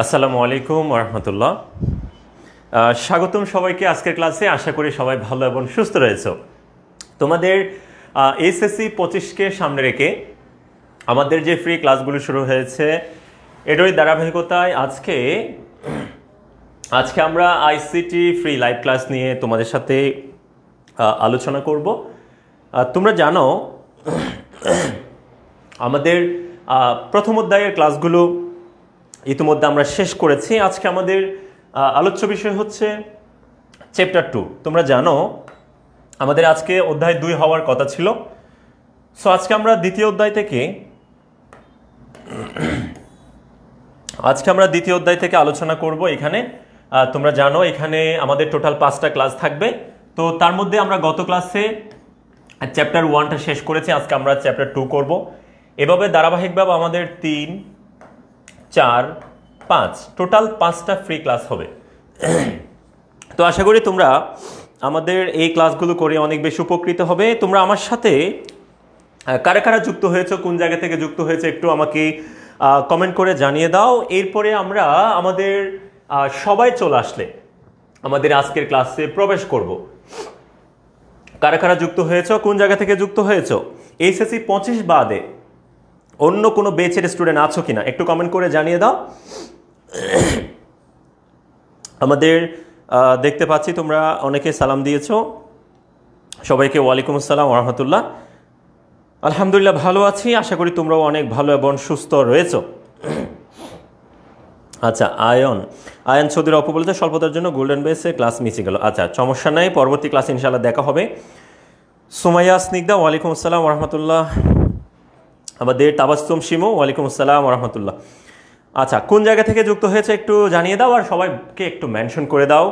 আসসালামু আলাইকুম ওয়া রাহমাতুল্লাহ। স্বাগতম সবাইকে আজকের ক্লাসে। আশা করি সবাই ভালো এবং সুস্থ রয়েছো। তোমাদের এসএসসি 25কে সামনে রেখে আমাদের যে ফ্রি ক্লাসগুলো শুরু হয়েছে এটারই ধারাবাহিকতায় আজকে আমরা আইসিটি ফ্রি লাইভ ক্লাস নিয়ে তোমাদের সাথে আলোচনা করব। তোমরা জানো আমাদের প্রথম অধ্যায়ের ক্লাসগুলো ইতিমধ্যে আমরা শেষ করেছি। আজকে আমাদের আলোচ্য বিষয় হচ্ছে চ্যাপ্টার 2। তোমরা জানো আমাদের আজকে অধ্যায় 2 হওয়ার কথা ছিল। সো আজকে আমরা দ্বিতীয় অধ্যায় থেকে আলোচনা করব। এখানে তোমরা জানো এখানে আমাদের টোটাল 5টা ক্লাস থাকবে। তো তার মধ্যে আমরা গত ক্লাসে চ্যাপ্টার 1টা শেষ করেছি, আজকে আমরা চ্যাপ্টার 2 করব। এভাবে ধারাবাহিকভাবে আমাদের 3, 4, 5 টোটাল 5টা ফ্রি ক্লাস হবে। তো আশা করি তোমরা আমাদের এই ক্লাসগুলো করে অনেক বেশি উপকৃত হবে। তোমরা আমার সাথে কারা কারা যুক্ত হয়েছে, কোন জায়গা থেকে যুক্ত হয়েছে একটু আমাকে কমেন্ট করে জানিয়ে দাও। এরপরে আমরা আমাদের সবাই চলে আসলে আমাদের আজকের ক্লাসে প্রবেশ করব। কারা কারা যুক্ত হয়েছে, কোন জায়গা থেকে যুক্ত হয়েছে, এসএসসি 25 বাদে অন্য কোনো বেচের স্টুডেন্ট আছো কিনা একটু কমেন্ট করে জানিয়ে দাও। আমাদের দেখতে পাচ্ছি তোমরা অনেকে সালাম দিয়েছো, সবাইকে ওয়ালাইকুম আসসালাম ওয়া রাহমাতুল্লাহ। আলহামদুলিল্লাহ ভালো আছি, আশা করি তোমরাও অনেক ভালো এবং সুস্থ রয়েছো। আচ্ছা, আয়ন চৌধুরী অপু বলেছে স্বল্পতার জন্য গোল্ডেন বেসে ক্লাস মিসে গেল। আচ্ছা, সমস্যা নাই, পরবর্তী ক্লাস ইনশাআল্লাহ দেখা হবে। সুমাইয়া স্নিগ্ধা ওয়ালাইকুম আসসালাম ওয়া রাহমাতুল্লাহ। আমাদের তাবাসসুম শিমু ওয়ালাইকুম আসসালাম ওয়া রাহমাতুল্লাহ। আচ্ছা, কোন জায়গা থেকে যুক্ত হয়েছে একটু জানিয়ে দাও আর সবাইকে একটু মেনশন করে দাও।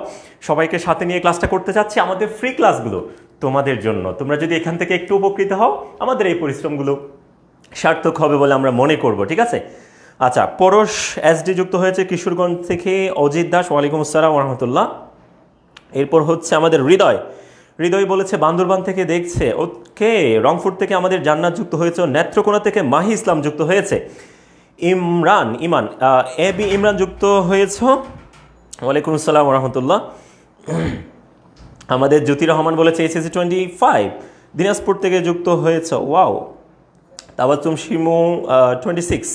সবাইকে সাথে নিয়ে ক্লাসটা করতে চাচ্ছি, আমাদের ফ্রি ক্লাসগুলো তোমাদের জন্য। তোমরা যদি এখান থেকে একটু উপকৃত হও আমাদের এই পরিশ্রমগুলো সার্থক হবে বলে আমরা মনে করব, ঠিক আছে? আচ্ছা, পরশ এসডি যুক্ত হয়েছে কিশোরগঞ্জ থেকে। অজিত দাস ওয়ালাইকুম আসসালাম ওয়া রাহমাতুল্লাহ। এরপর হচ্ছে আমাদের হৃদয় বলেছে বান্দরবান থেকে দেখছে। ওকে, রংপুর থেকে আমাদের জান্নাত যুক্ত হয়েছে। নেত্রকোনা থেকে মাহি ইসলাম যুক্ত হয়েছে। ইমরান যুক্ত হয়েছ, ওয়ালাইকুম আসসালাম ওয়া রাহমাতুল্লাহ। আমাদের জ্যোতি রহমান বলেছে এসএসসি 25 দিনাজপুর থেকে যুক্ত হয়েছে। ওয়াও। তাবাসসুম শিমু 26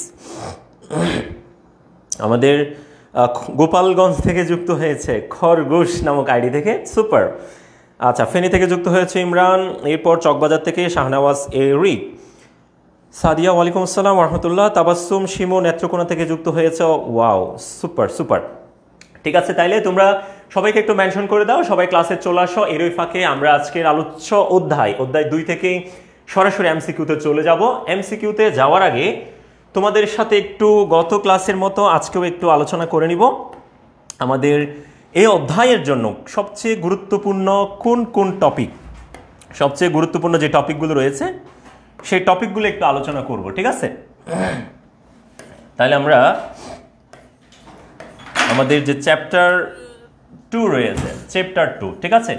আমাদের গোপালগঞ্জ থেকে যুক্ত হয়েছে, খরগোশ নামক আইডি থেকে। সুপার। আচ্ছা, ফেনী থেকে যুক্ত হয়েছে ইমরান। এরপর চকবাজার থেকে শাহনওয়াজ এরি। সাদিয়া ওয়ালাইকুম আসসালাম ওয়া রাহমাতুল্লাহ। তাবাসসুম শিমু নেত্রকোনা থেকে যুক্ত হয়েছে। Wow, super. ঠিক আছে, তাইলে তোমরা সবাইকে একটু মেনশন করে দাও, সবাই ক্লাসে চলে আসো। এরই ফাঁকে আমরা আজকের আলোচ্য অধ্যায় 2 থেকে সরাসরি এমসিকিউতে চলে যাব। এমসিকিউতে যাওয়ার আগে তোমাদের সাথে একটু গত ক্লাসের মতো আজকেও একটু আলোচনা করে নিব। আমাদের এই অধ্যায়ের জন্য সবচেয়ে গুরুত্বপূর্ণ কোন টপিক, সবচেয়ে গুরুত্বপূর্ণ যে টপিকগুলো রয়েছে সেই টপিকগুলো একটু আলোচনা করব, ঠিক আছে? তাহলে আমরা আমাদের যে চ্যাপ্টার 2 রয়েছে, চ্যাপ্টার 2, ঠিক আছে?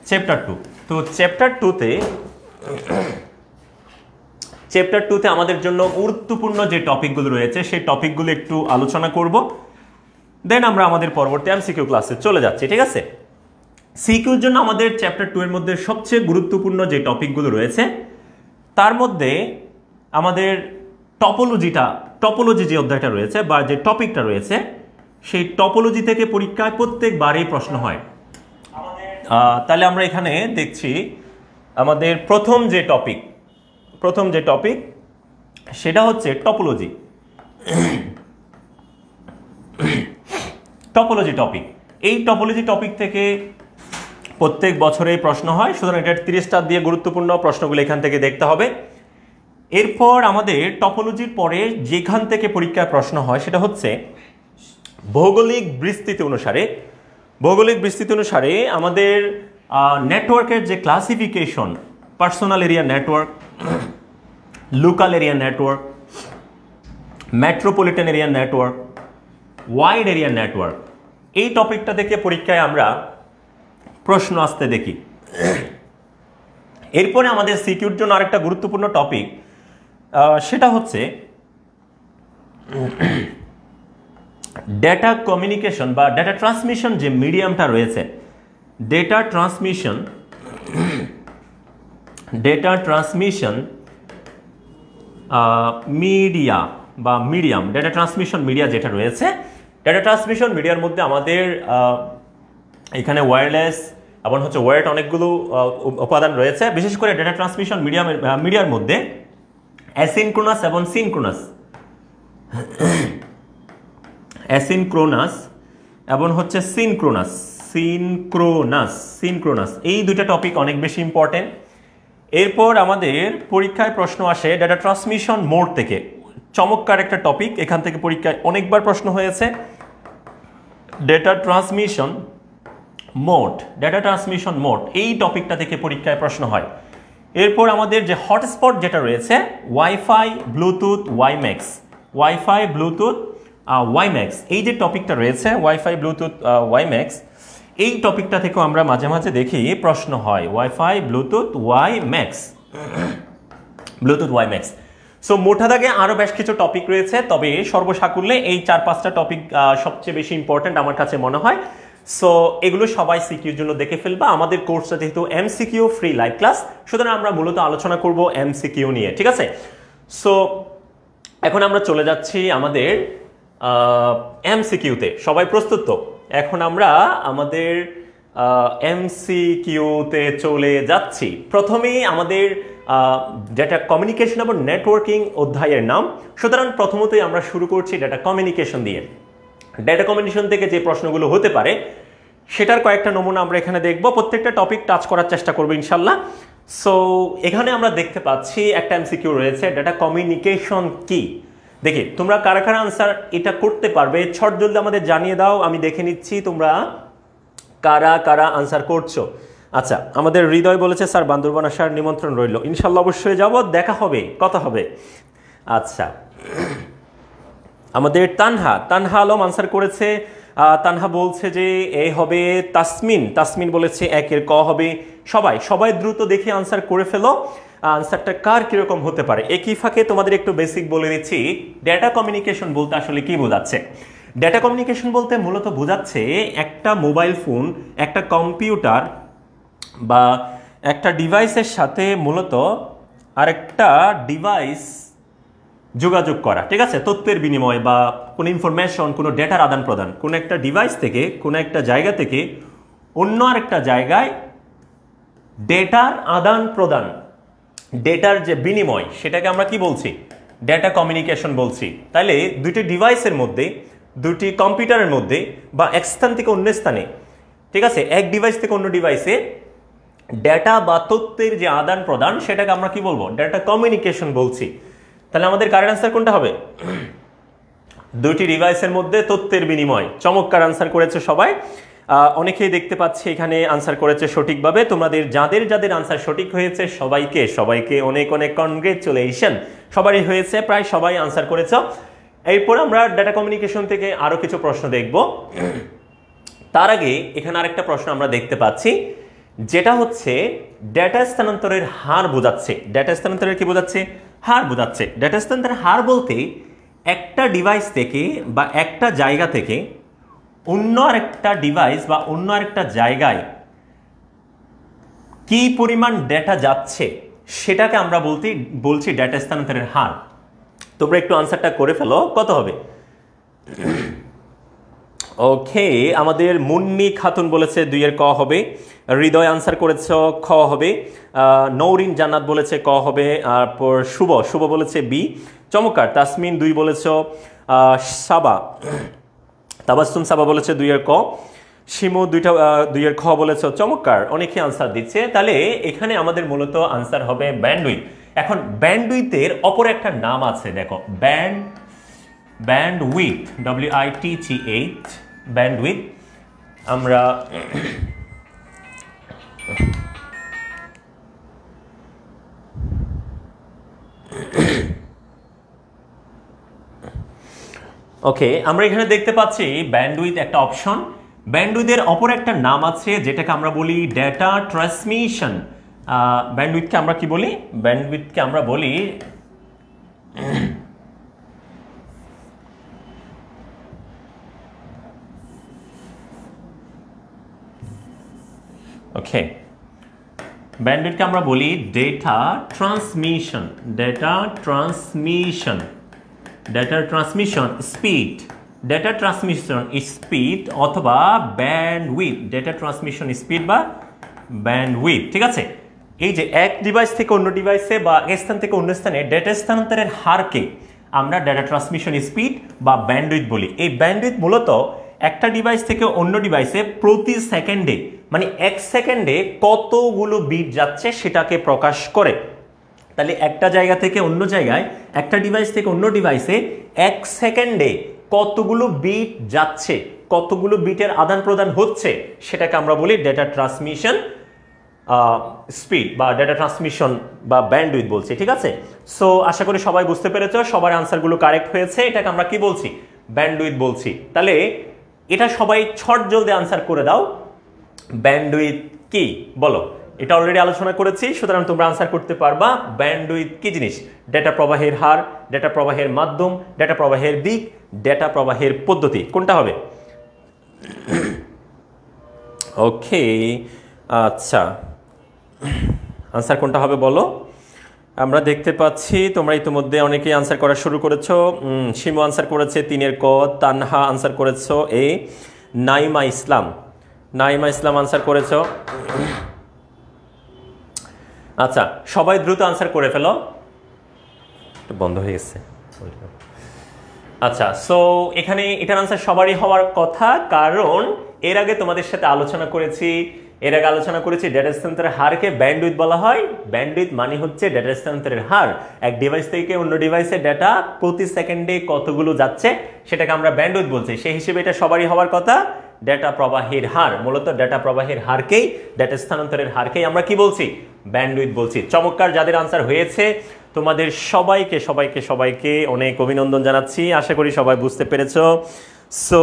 চ্যাপ্টার 2। তো চ্যাপ্টার 2তে আমাদের জন্য গুরুত্বপূর্ণ যে টপিকগুলো রয়েছে সেই টপিকগুলো একটু আলোচনা করব। দেন আমরা আমাদের পরবর্তী এমসিকিউ ক্লাসে চলে যাচ্ছি, ঠিক আছে? সিকিউর জন্য আমাদের চ্যাপ্টার 2 এর মধ্যে সবচেয়ে গুরুত্বপূর্ণ যে টপিকগুলো রয়েছে তার মধ্যে আমাদের টপোলজি যে অধ্যায়টা রয়েছে বা যে টপিকটা রয়েছে সেই টপোলজি থেকে পরীক্ষায় প্রত্যেকবারই প্রশ্ন হয়। তাহলে আমরা এখানে দেখছি আমাদের প্রথম যে টপিক সেটা হচ্ছে টপোলজি টপিক। এই টপোলজি টপিক থেকে প্রত্যেক বছরেই প্রশ্ন হয়, সুতরাং এটা 30টা দিয়ে গুরুত্বপূর্ণ প্রশ্নগুলো এখান থেকে দেখতে হবে। এরপর আমাদের টপোলজির পরে যেখান থেকে পরীক্ষায় প্রশ্ন হয় সেটা হচ্ছে ভৌগোলিক বিস্তৃতি অনুসারে আমাদের নেটওয়ার্কের যে classification, personal area network, local area network, metropolitan area network, wide area network, এই টপিকটা থেকে পরীক্ষায় আমরা প্রশ্ন আসতে দেখি। এরপরে আমাদের সিকিউর জন্য আরেকটা গুরুত্বপূর্ণ টপিক সেটা হচ্ছে ডেটা কমিউনিকেশন বা ডেটা ট্রান্সমিশন যে মিডিয়ামটা রয়েছে, ডেটা ট্রান্সমিশন মিডিয়া বা মিডিয়াম, ডেটা ট্রান্সমিশন মিডিয়া যেটা রয়েছে, ডেটা ট্রান্সমিশন মিডিয়ার মধ্যে আমাদের এখানে ওয়্যারলেস এবং হচ্ছে ওয়্যার্ড অনেকগুলো উপাদান রয়েছে। বিশেষ করে ডেটা ট্রান্সমিশন মিডিয়ার মধ্যে অ্যাসিনক্রোনাস এবং সিনক্রোনাস এই দুইটা টপিক অনেক বেশি ইম্পর্টেন্ট। এরপর আমাদের পরীক্ষায় প্রশ্ন আসে ডেটা ট্রান্সমিশন মোড থেকে, চমৎকার একটা টপিক, এখান থেকে পরীক্ষায় অনেকবার প্রশ্ন হয়েছে। ডেটা ট্রান্সমিশন মোড এই টপিকটা থেকে পরীক্ষায় প্রশ্ন হয়। এরপর আমাদের যে হটস্পট যেটা রয়েছে ওয়াইফাই ব্লুটুথ ওয়াইম্যাক্স, এই যে টপিকটা রয়েছে ওয়াইফাই ব্লুটুথ ওয়াইম্যাক্স, এই টপিকটা থেকেও আমরা মাঝে মাঝে দেখি প্রশ্ন হয়, ওয়াইফাই ব্লুটুথ ওয়াইম্যাক্স। সো মোটা দাগে আরো বেশ কিছু টপিক রয়েছে, তবে সর্বসাকুল্যে এই 4-5টা টপিক সবচেয়ে বেশি ইম্পর্টেন্ট আমার কাছে মনে হয়। সো এগুলো সবাই সিকিউর জন্য দেখে ফেলবা। আমাদের কোর্সটা যেহেতু এমসিকিউ ফ্রি লাইভ ক্লাস, সুতরাং আমরা মূলত আলোচনা করব এমসিকিউ নিয়ে, ঠিক আছে? সো এখন আমরা চলে যাচ্ছি আমাদের এমসিকিউতে। সবাই প্রস্তুত তো? এখন আমরা আমাদের এমসিকিউতে চলে যাচ্ছি। প্রথমেই আমাদের ডেটা কমিউনিকেশন এবং নেটওয়ার্কিং অধ্যায়ের নাম, সুতরাং প্রথমতই আমরা শুরু করছি ডেটা কমিউনিকেশন দিয়ে। ডেটা কমিউনিকেশন থেকে যে প্রশ্নগুলো হতে পারে সেটার কয়েকটা নমুনা আমরা এখানে দেখব, প্রত্যেকটা টপিক টাচ করার চেষ্টা করবো ইনশাল্লাহ। সো এখানে আমরা দেখতে পাচ্ছি একটা এমসিকিউ রয়েছে, ডেটা কমিউনিকেশন কি। দেখি তোমরা কারা কারা আনসার এটা করতে পারবে, ছট জলদি আমাদের জানিয়ে দাও, আমি দেখে নিচ্ছি তোমরা কারা কারা আনসার করছো। আচ্ছা, আমাদের হৃদয় বলেছে স্যার বান্দরবান আসার নিমন্ত্রণ রইল, ইনশাল্লাহ অবশ্যই যাব, দেখা হবে, কথা হবে। আচ্ছা, আমাদের তানহা আলম আনসার করেছে। তানহা বলছে যে এ হবে তাসমিন বলেছে 1-এর ক হবে। সবাই দ্রুত দেখে আনসার করে ফেলো, আনসারটা কার কিরকম হতে পারে। একই ফাঁকে তোমাদের একটু বেসিক বলে দিচ্ছি, ডেটা কমিউনিকেশন বলতে আসলে কি বোঝাচ্ছে। ডেটা কমিউনিকেশন বলতে মূলত বোঝাচ্ছে একটা মোবাইল ফোন, একটা কম্পিউটার বা একটা ডিভাইসের সাথে মূলত আরেকটা ডিভাইস যোগাযোগ করা, ঠিক আছে? তথ্যের বিনিময় বা কোনো ইনফরমেশন, কোনো ডেটার আদান প্রদান, কোনো একটা ডিভাইস থেকে কোনো একটা জায়গা থেকে অন্য আরেকটা জায়গায় ডেটার আদান প্রদান, ডেটার যে বিনিময়, সেটাকে আমরা কি বলছি? ডেটা কমিউনিকেশন বলছি। তাহলে দুটি ডিভাইসের মধ্যে, দুটি কম্পিউটারের মধ্যে বা এক স্থান থেকে অন্য স্থানে, ঠিক আছে, এক ডিভাইস থেকে অন্য ডিভাইসে ডেটা বা তথ্যের যে আদান প্রদান, সেটাকে আমরা কি বলবো? ডেটা কমিউনিকেশন বলছি। তাহলে আমাদের কারেন্ট আনসার কোনটা হবে? দুটি ডিভাইসের মধ্যে তথ্যের বিনিময়। চমৎকার আনসার করেছে সবাই, অনেকেই দেখতে পাচ্ছি এখানে আনসার করেছে সঠিকভাবে। তোমাদের যাদের আনসার সঠিক হয়েছে সবাইকে অনেক কনগ্রেচুলেশন, সবারই হয়েছে, প্রায় সবাই আনসার করেছ। এরপর আমরা ডেটা কমিউনিকেশন থেকে আরো কিছু প্রশ্ন দেখব। তার আগে এখানে আরেকটা প্রশ্ন আমরা দেখতে পাচ্ছি, যেটা হচ্ছে ডেটা স্থানান্তরের হার বোঝাচ্ছে। ডেটা স্থানান্তরের কি বোঝাচ্ছে? হার বোঝাচ্ছে। ডেটা স্থানান্তরের হার বলতে একটা ডিভাইস থেকে বা একটা জায়গা থেকে অন্য আরেকটা ডিভাইস বা অন্য আরেকটা জায়গায় কি পরিমাণ ডেটা যাচ্ছে সেটাকে আমরা বলছি ডেটা স্থানান্তরের হার। তোমরা একটু আনসারটা করে ফেলো, কত হবে? ওকে, আমাদের মুন্নি খাতুন বলেছে 2 এর ক হবে। হৃদয় আনসার করেছ খ হবে। নৌরিন জান্নাত বলেছে ক হবে। তারপর শুভ বলেছে বি। চমৎকার। তাসমিন 2 বলেছ। তাবাসসুম সাবা বলেছে 2 এর ক। শিমু 2 এর খ বলেছ। চমৎকার, অনেকে আনসার দিচ্ছে। তাহলে এখানে আমাদের মূলত আনসার হবে ব্যান্ডউইথ। এখন ব্যান্ডউইথের অপর একটা নাম আছে, দেখো ব্যান্ডউইথ, WITH, ব্যান্ডউইথ। আমরা ওকে, আমরা এখানে দেখতে পাচ্ছি ব্যান্ডউইথ একটা অপশন। ব্যান্ডউইথের অপর একটা নাম আছে যেটাকে আমরা বলি ডেটা ট্রান্সমিশন। ব্যান্ডউইথকে আমরা কি বলি? ব্যান্ডউইথকে আমরা বলি ওকে, ব্যান্ডউইথকে আমরা বলি ডেটা ট্রান্সমিশন স্পিড অথবা ব্যান্ডউইথ, ডেটা ট্রান্সমিশন স্পিড বা ব্যান্ডউইথ। ঠিক আছে, এই যে এক ডিভাইস থেকে অন্য ডিভাইসে বা এক স্থান থেকে অন্য স্থানে ডেটা স্থানান্তরের হারকে আমরা ডেটা ট্রান্সমিশন স্পিড বা ব্যান্ডউইথ বলি। এই ব্যান্ডউইথ মূলত একটা ডিভাইস থেকে অন্য ডিভাইসে প্রতি সেকেন্ডে, মানে 1 সেকেন্ডে কতগুলো বিট যাচ্ছে সেটাকে প্রকাশ করে। তাহলে একটা জায়গা থেকে অন্য জায়গায়, একটা ডিভাইস থেকে অন্য ডিভাইসে 1 সেকেন্ডে কতগুলো বিট যাচ্ছে, কতগুলো বিটের আদান প্রদান হচ্ছে, সেটাকে আমরা বলি ডেটা ট্রান্সমিশন স্পিড বা ডেটা ট্রান্সমিশন বা ব্যান্ডউইথ বলছি। ঠিক আছে, সো আশা করি সবাই বুঝতে পেরেছো, সবার আনসারগুলো কারেক্ট হয়েছে। এটাকে আমরা কি বলছি? ব্যান্ডউইথ বলছি। তাহলে এটা সবাই ছট জলদি আনসার করে দাও, ব্যান্ডউইথ কি বলো? এটা অলরেডি আলোচনা করেছি, সুতরাং তোমরা আনসার করতে পারবা। ব্যান্ডউইথ কি জিনিস? ডেটা প্রবাহের হার, ডেটা প্রবাহের মাধ্যম, ডেটা প্রবাহের দিক, ডেটা প্রবাহের পদ্ধতি। কোনটা হবে? ওকে, আচ্ছা, আনসার কোনটা হবে বলো? আমরা দেখতে পাচ্ছি তোমরা ইতিমধ্যে অনেকেই আনসার করা শুরু করেছো। শিমু আনসার করেছে 3 এর ক। তানহা আনসার করেছো এ। নাইমা ইসলাম আনসার করেছো। আচ্ছা, সবাই দ্রুত আনসার করে ফেলো, বন্ধ হয়ে গেছে। আচ্ছা, সো এখানে এটার আনসার সবারই হওয়ার কথা, কারণ এর আগে তোমাদের সাথে আলোচনা করেছি ডেটা স্থানান্তরের হারকে ব্যান্ডউইথ বলা হয়। ব্যান্ডউইথ মানে হচ্ছে ডেটা স্থানান্তরের হার, এক ডিভাইস থেকে অন্য ডিভাইসে ডেটা প্রতি সেকেন্ডে কতগুলো যাচ্ছে সেটাকে আমরা ব্যান্ডউইথ বলছি। সেই হিসেবে এটা সবারই হওয়ার কথা, ডেটা প্রবাহের হার। মূলত ডেটা প্রবাহের হারকেই, ডেটা স্থানান্তরের হারকেই আমরা কি বলছি? ব্যান্ডউইথ বলছি। চমৎকার, যাদের আনসার হয়েছে তোমাদের সবাইকে অনেক অভিনন্দন জানাচ্ছি। আশা করি সবাই বুঝতে পেরেছো। সো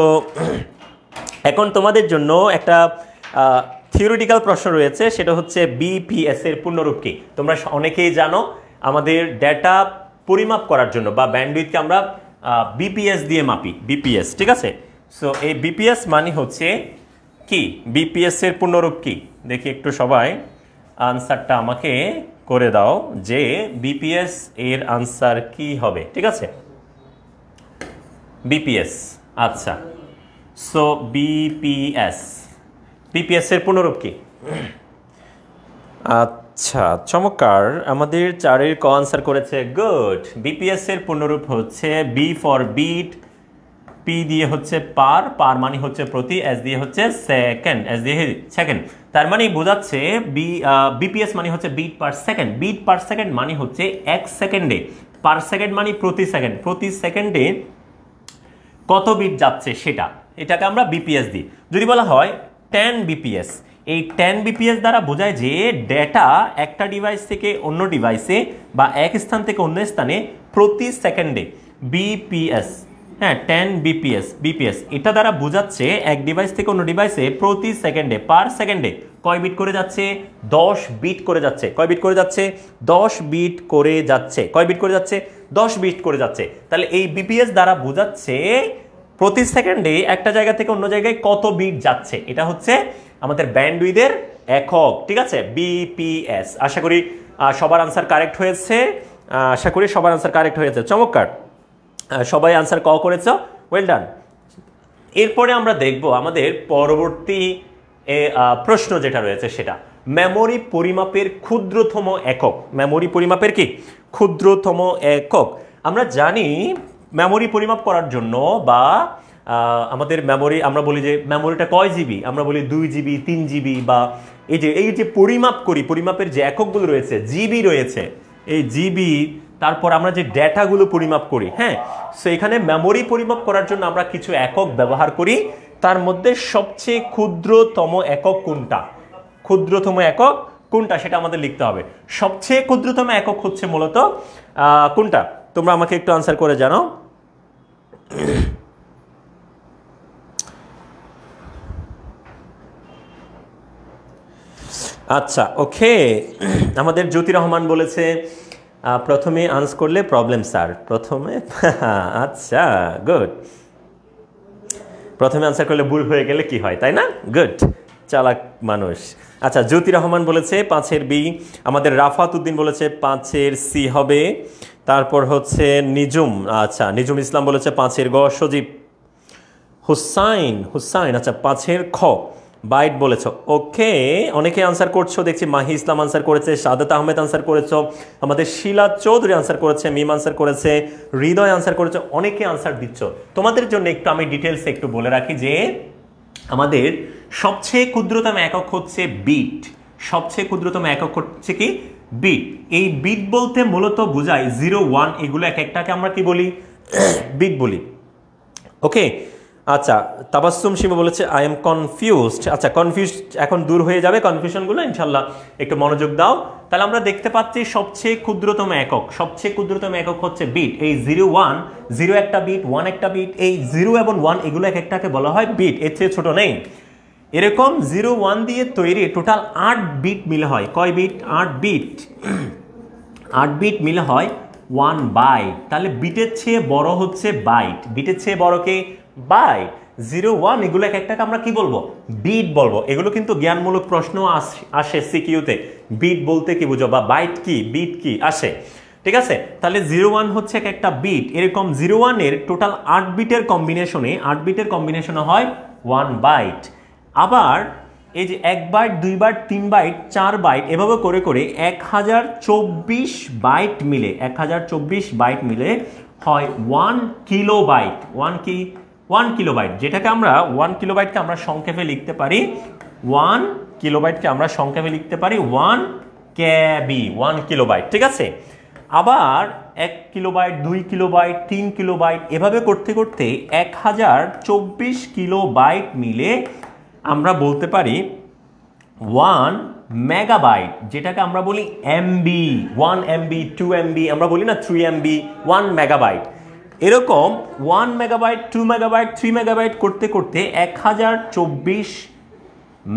এখন তোমাদের জন্য একটা থিওরিটিক্যাল প্রশ্ন রয়েছে, সেটা হচ্ছে বিপিএস এর পূর্ণরূপ কি? তোমরা অনেকেই জানো আমাদের ডেটা পরিমাপ করার জন্য বা ব্যান্ডউইথকে আমরা বিপিএস দিয়ে মাপি, বিপিএস। ঠিক আছে, সো এই বিপিএস মানে হচ্ছে কি? বিপিএস এর পূর্ণরূপ কি? দেখি একটু সবাই আনসারটা আমাকে করে দাও যে বিপিএস এর আনসার কি হবে। ঠিক আছে, বিপিএস। আচ্ছা, সো বিপিএস এর পূর্ণরূপ কি? আচ্ছা, চমৎকার, আমাদের 4 এর ক আনসার করেছে। গুড। বিপিএস এর পূর্ণরূপ হচ্ছে বি ফর বিট, পি দিয়ে হচ্ছে পার মানে হচ্ছে প্রতি, এস দিয়ে হচ্ছে সেকেন্ড, তার মানে বোঝাচ্ছে বিপিএস মানে হচ্ছে বিট পার সেকেন্ড মানে হচ্ছে 1 সেকেন্ডে, পার সেকেন্ড মানে প্রতি সেকেন্ডে কত বিট যাচ্ছে সেটা, এটাকে আমরা বিপিএস দিই। যদি বলা হয় 10 বিপিএস, এই 10 বিপিএস দ্বারা বোঝায় যে ডেটা একটা ডিভাইস থেকে অন্য ডিভাইসে বা এক স্থান থেকে অন্য স্থানে প্রতি সেকেন্ডে বিপিএস, হ্যাঁ 10 বিপিএস এটা দ্বারা বোঝাচ্ছে এক ডিভাইস থেকে অন্য ডিভাইসে প্রতি সেকেন্ডে, পার সেকেন্ডে কয় বিট করে যাচ্ছে? 10 বিট করে যাচ্ছে। কয় বিট করে যাচ্ছে? 10 বিট করে যাচ্ছে। কয় বিট করে যাচ্ছে? 10 বিট করে যাচ্ছে। তাহলে এই বিপিএস দ্বারা বোঝাচ্ছে প্রতি সেকেন্ডে একটা জায়গা থেকে অন্য জায়গায় কত বিট যাচ্ছে। এটা হচ্ছে আমাদের ব্যান্ডউইথের একক, ঠিক আছে, বিপিএস। আশা করি সবার আনসার কারেক্ট হয়েছে, চমৎকার, সবাই আনসার ক করেছ, ওয়েল ডান। এরপরে আমরা দেখব আমাদের পরবর্তী প্রশ্ন যেটা রয়েছে সেটা মেমোরি পরিমাপের ক্ষুদ্রতম একক। মেমোরি পরিমাপের কি ক্ষুদ্রতম একক? আমরা জানি মেমোরি পরিমাপ করার জন্য বা আমাদের মেমোরি, আমরা বলি যে মেমোরিটা কয় জিবি, আমরা বলি 2 জিবি 3 জিবি, বা এই যে পরিমাপ করি, পরিমাপের যে এককগুলো রয়েছে, জিবি রয়েছে, এই জিবি, তারপর আমরা যে ডেটাগুলো পরিমাপ করি, হ্যাঁ, সো এখানে মেমোরি পরিমাপ করার জন্য আমরা কিছু একক ব্যবহার করি। তার মধ্যে সবচেয়ে ক্ষুদ্রতম একক কোনটা, ক্ষুদ্রতম একক কোনটা সেটা আমাদের লিখতে হবে। সবচেয়ে ক্ষুদ্রতম একক হচ্ছে মূলত কোনটা, তোমরা আমাকে একটু আনসার করে জানাও। আচ্ছা, ওকে, আমাদের জ্যোতি রহমান বলেছে প্রথমে আনসার করলে প্রবলেম স্যার, প্রথমে আচ্ছা গুড, প্রথমে আনসার করলে ভুল হয়ে গেলে কি হয়, তাই না? গুড, চালাক মানুষ। আচ্ছা, জ্যোতি রহমান বলেছে 5-এর বি, আমাদের রাফাত উদ্দিন বলেছে 5-এর সি হবে, তারপর হচ্ছে নিজুম, আচ্ছা নিজুম ইসলাম বলেছে 5-এর গ, সজীব হুসাইন, আচ্ছা 5-এর খ, বাইট বলেছ, ওকে, অনেকে আনসার করছো দেখছি। মাহি ইসলাম আনসার করেছে, সাদাত আহমেদ আনসার করেছো, আমাদের শিলা চৌধুরী আনসার করেছে, মিম আনসার করেছে, হৃদয় আনসার করেছে, অনেকে আনসার দিচ্ছ। তোমাদের জন্য একটু আমি ডিটেলস একটু বলে রাখি যে আমাদের সবচেয়ে ক্ষুদ্রতম একক হচ্ছে বিট। সবচেয়ে ক্ষুদ্রতম একক হচ্ছে কি বিট। এই বিট বলতে মূলত বোঝায় 0, 1, এগুলো এক একটাকে আমরা কি বলি, বিট বলি। ওকে, আচ্ছা, তাবাসসুম সীমা বলেছে আই এম কনফিউজড। আচ্ছা, কনফিউজ এখন দূর হয়ে যাবে কনফিউশনগুলো, ইনশাল্লাহ একটু মনোযোগ দাও। তাহলে আমরা দেখতে পাচ্ছি সবচেয়ে ক্ষুদ্রতম একক, সবচেয়ে ক্ষুদ্রতম একক হচ্ছে বিট। এই 0, 1, 0 একটা বিট, 1 একটা বিট, এই 0 এবং 1 এগুলো এক একটাকে বলা হয় বিট, এর চেয়ে ছোট নেই। এরকম 0, 1 দিয়ে তৈরি টোটাল 8 বিট মিলে হয়, কয় বিট, 8 বিট, 8 বিট মিলে হয় 1 বাইট। তাহলে বিটের চেয়ে বড় হচ্ছে বাইট, বিটের চেয়ে বড় কে বাইট। 0, 1 এগুলো এক একটাকে আমরা কি বলবো, বিট বলবো। এগুলো কিন্তু জ্ঞানমূলক প্রশ্ন আসে সিকিউতে, বিট বলতে কি বুঝো, বা বাইট কি, বিট কি আসে, ঠিক আছে? তাহলে 0, 1 হচ্ছে এক একটা বিট। এরকম 0, 1 এর টোটাল 8 বিটের কম্বিনেশনে, 8 বিটের কম্বিনেশনে হয় 1 বাইট। আবার এই যে 1 বাইট, 2 বাইট, 3 বাইট, 4 বাইট, এভাবে করে করে 1024 বাইট মিলে, 1024 বাইট মিলে হয় 1 কিলোবাইট। 1 কিলোবাইট, যেটাকে আমরা 1 কিলোবাইটকে আমরা সংক্ষেপে লিখতে পারি 1 কিলোবাইটকে আমরা সংক্ষেপে লিখতে পারি 1 কেবি, 1 কিলোবাইট, ঠিক আছে? আবার 1 কিলোবাইট, 2 কিলোবাইট, 3 কিলোবাইট, এভাবে করতে করতে 1024 কিলোবাইট মিলে আমরা বলতে পারি 1 মেগাবাইট, যেটাকে আমরা বলি এমবি। 1 এমবি, 2 এমবি, আমরা বলি না 3 এমবি, 1 মেগাবাইট। এরকম 1 মেগাবাইট, 2 মেগাবাইট, 3 মেগাবাইট করতে করতে 1024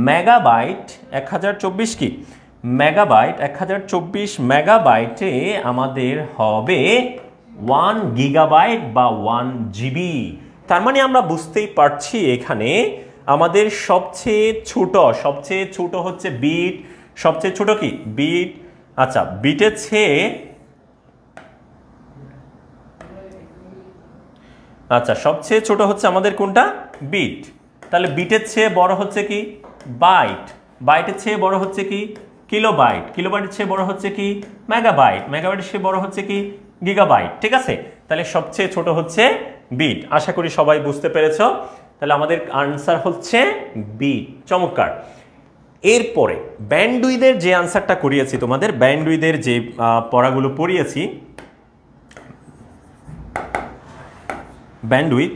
মেগাবাইট, 1024 কি মেগাবাইট, 1024 মেগাবাইটে আমাদের হবে 1 গিগাবাইট বা 1 জিবি। তার মানে আমরা বুঝতেই পারছি এখানে আমাদের সবচেয়ে ছোট হচ্ছে বিট। সবচেয়ে ছোট কি বিট। আচ্ছা, বিটের চেয়ে আচ্ছা সবচেয়ে ছোট হচ্ছে আমাদের কোনটা, বিট। তাহলে বিটের চেয়ে বড় হচ্ছে কি বাইট, বাইটের চেয়ে বড় হচ্ছে কি কিলোবাইট, কিলোবাইটের চেয়ে বড় হচ্ছে কি মেগাবাইট, মেগাবাইটের চেয়ে বড় হচ্ছে কি গিগাবাইট, ঠিক আছে? তাহলে সবচেয়ে ছোট হচ্ছে বিট। আশা করি সবাই বুঝতে পেরেছো। তাহলে আমাদের আনসার হচ্ছে বিট। চমৎকার। এরপরে ব্যান্ডউইথের যে আনসারটা করিয়েছি, তোমাদের ব্যান্ডউইথের যে পড়াগুলো পড়িয়েছি, ব্যান্ডউইথ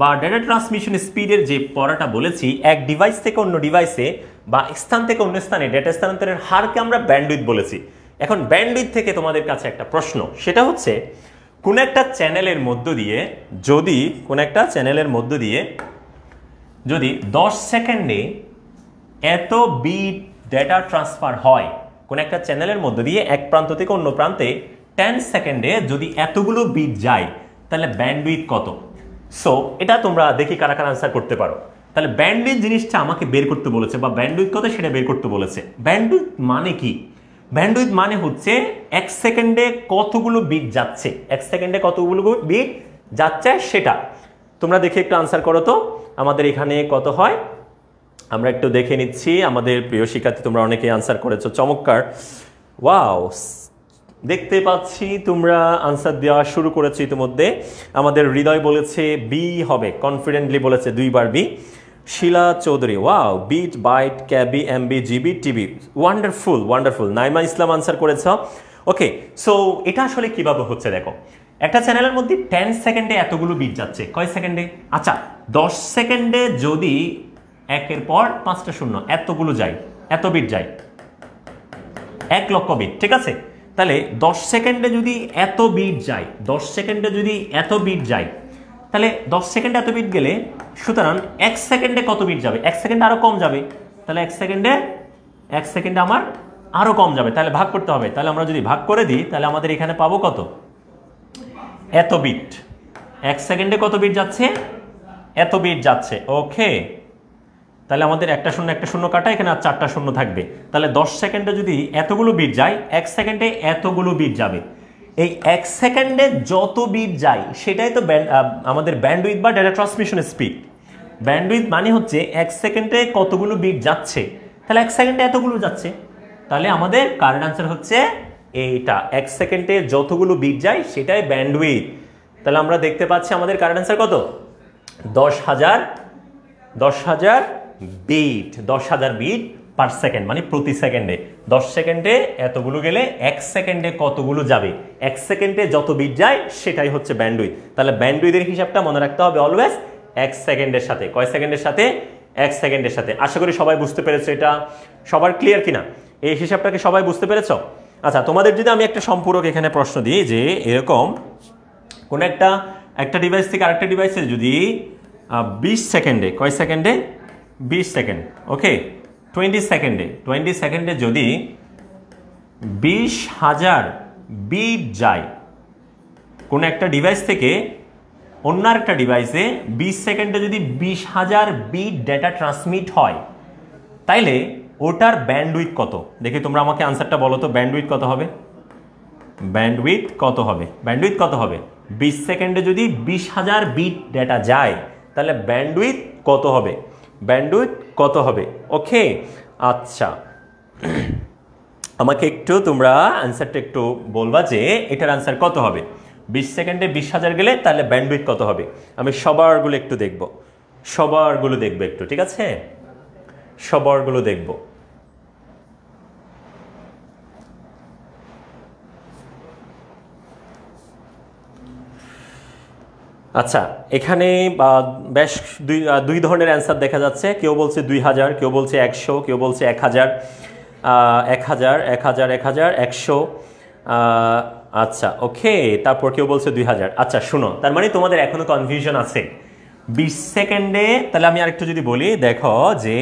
বা ডেটা ট্রান্সমিশন স্পিডের যে পড়াটা বলেছি, এক ডিভাইস থেকে অন্য ডিভাইসে বা স্থান থেকে অন্য স্থানে ডেটা স্থানান্তরের হারকে আমরা ব্যান্ডউইথ বলেছি। এখন ব্যান্ডউইথ থেকে তোমাদের কাছে একটা প্রশ্ন, সেটা হচ্ছে কোন একটা চ্যানেলের মধ্য দিয়ে যদি 10 সেকেন্ডে এত বিট ডেটা ট্রান্সফার হয়, কোন একটা চ্যানেলের মধ্য দিয়ে এক প্রান্ত থেকে অন্য প্রান্তে 10 সেকেন্ডে যদি এতগুলো বিট যায়, তাহলে ব্যান্ডউইথ কত? সো এটা তোমরা দেখি কারা কারা আনসার করতে পারো। তাহলে ব্যান্ডউইথ জিনিসটা আমাকে বের করতে বলেছে, বা ব্যান্ডউইথ কত সেটা বের করতে বলেছে। ব্যান্ডউইথ মানে কি? ব্যান্ডউইথ মানে হচ্ছে 1 সেকেন্ডে কতগুলো বিট যাচ্ছে, 1 সেকেন্ডে কতগুলো বিট যাচ্ছে সেটা। তোমরা দেখে একটু আনসার করো তো আমাদের এখানে কত হয়। আমরা একটু দেখে নিচ্ছি। আমাদের প্রিয় শিক্ষার্থী তোমরা অনেকেই আনসার করেছো, চমৎকার। ওয়াও, দেখতে পাচ্ছি তোমরা আনসার দেওয়া শুরু করেছো ইতিমধ্যে। আমাদের হৃদয় বলেছে বি হবে, কনফিডেন্টলি বলেছে 2 বার B. Shila Chowdhury, wow, bit, byte, KB, MB, GB, TB, wonderful wonderful. Naima Islam answer করেছ। ওকে, সো এটা আসলে কিভাবে হচ্ছে দেখো, একটা চ্যানেলের মধ্যে 10 সেকেন্ডে এতগুলো বিট যাচ্ছে। কয় সেকেন্ডে? আচ্ছা 10 সেকেন্ডে যদি একের পর 5টা শূন্য এতগুলো যায়, এত বিট যায়, 1 লক্ষ বিট, ঠিক আছে? তাহলে 10 সেকেন্ডে যদি এত বিট যায়, 10 সেকেন্ডে যদি এত বিট যায়, তাহলে 10 সেকেন্ডে এত বিট গেলে সুতরাং 1 সেকেন্ডে কত বিট যাবে? 1 সেকেন্ডে আরো কম যাবে। তাহলে 1 সেকেন্ডে আমার আরো কম যাবে। তাহলে ভাগ করতে হবে। তাহলে আমরা যদি ভাগ করে দিই তাহলে আমাদের এখানে পাবো কত? এত বিট। 1 সেকেন্ডে কত বিট যাচ্ছে? এত বিট যাচ্ছে। ওকে, তাহলে আমাদের একটা শূন্য কাটা, এখানে আর 4টা শূন্য থাকবে। তাহলে 10 সেকেন্ডে যদি এতগুলো বিট যায়, 1 সেকেন্ডে এতগুলো বিট যাবে। এই 1 সেকেন্ডে যত বিট যায় সেটাই তো আমাদের ব্যান্ডউইথ বা ডেটা ট্রান্সমিশন স্পিড। ব্যান্ডউইথ মানে হচ্ছে 1 সেকেন্ডে কতগুলো বিট যাচ্ছে, তাহলে 1 সেকেন্ডে এতগুলো যাচ্ছে। তাহলে আমাদের কারেন্ট আনসার হচ্ছে এইটা, 1 সেকেন্ডে যতগুলো বিট যায় সেটাই ব্যান্ডউইথ। তাহলে আমরা দেখতে পাচ্ছি আমাদের কারেন্ট আনসার কত? 10,000 বিট, 10,000 বিট পার সেকেন্ড, মানে প্রতি সেকেন্ডে। 10 সেকেন্ডে এতগুলো গেলে 1 সেকেন্ডে কতগুলো যাবে, 1 সেকেন্ডে যত বিট যায় সেটাই হচ্ছে ব্যান্ডউইথ। তাহলে ব্যান্ডউইথের হিসাবটা মনে রাখতে হবে অলওয়েজ 1 সেকেন্ডের সাথে। কয় সেকেন্ডের সাথে? 1 সেকেন্ডের সাথে। আশা করি সবাই বুঝতে পেরেছো। এটা সবার ক্লিয়ার কিনা? এই হিসাবটাকে সবাই বুঝতে পেরেছো? আচ্ছা, তোমাদের যদি আমি একটা সম্পূরক এখানে প্রশ্ন দিই যে এরকম কোন একটা ডিভাইস থেকে আরেকটা ডিভাইসে যদি 20 সেকেন্ডে, কয় সেকেন্ডে? 20 সেকেন্ড, ওকে, 20 সেকেন্ডে যদি 20,000 বিট যায় কোন একটা ডিভাইস থেকে অন্য একটা ডিভাইসে, 20 সেকেন্ডে যদি 20,000 বিট ডেটা ট্রান্সমিট হয়, তাইলে ওটার ব্যান্ডউইথ কত? দেখি তোমরা আমাকে আনসারটা বলো তো, ব্যান্ডউইথ কত হবে? ব্যান্ডউইথ কত হবে? ব্যান্ডউইথ কত হবে? 20 সেকেন্ডে যদি 20,000 বিট ডেটা যায় তাহলে ব্যান্ডউইথ কত হবে? ব্যান্ডউইথ কত হবে? ওকে, আচ্ছা আমাকে একটু তোমরা আনসারটা একটু বলবা যে এটার আনসার কত হবে। 20 সেকেন্ডে 20,000 গেলে তাহলে ব্যান্ডউইথ কত হবে? আমি সবারগুলো একটু দেখব, সবারগুলো দেখবো একটু, ঠিক আছে? সবারগুলো দেখব। আচ্ছা, এখানে বেশ দুই ধরনের অ্যান্সার দেখা যাচ্ছে। কেউ বলছে 2000, কেউ বলছে 100, কেউ বলছে 1000, 100। আচ্ছা ওকে, তারপর কেউ বলছে 2000। আচ্ছা শুনো, তার মানে তোমাদের এখনো কনফিউশন আছে 20 সেকেন্ডে। তাহলে আমি আরেকটু যদি বলি, দেখো যে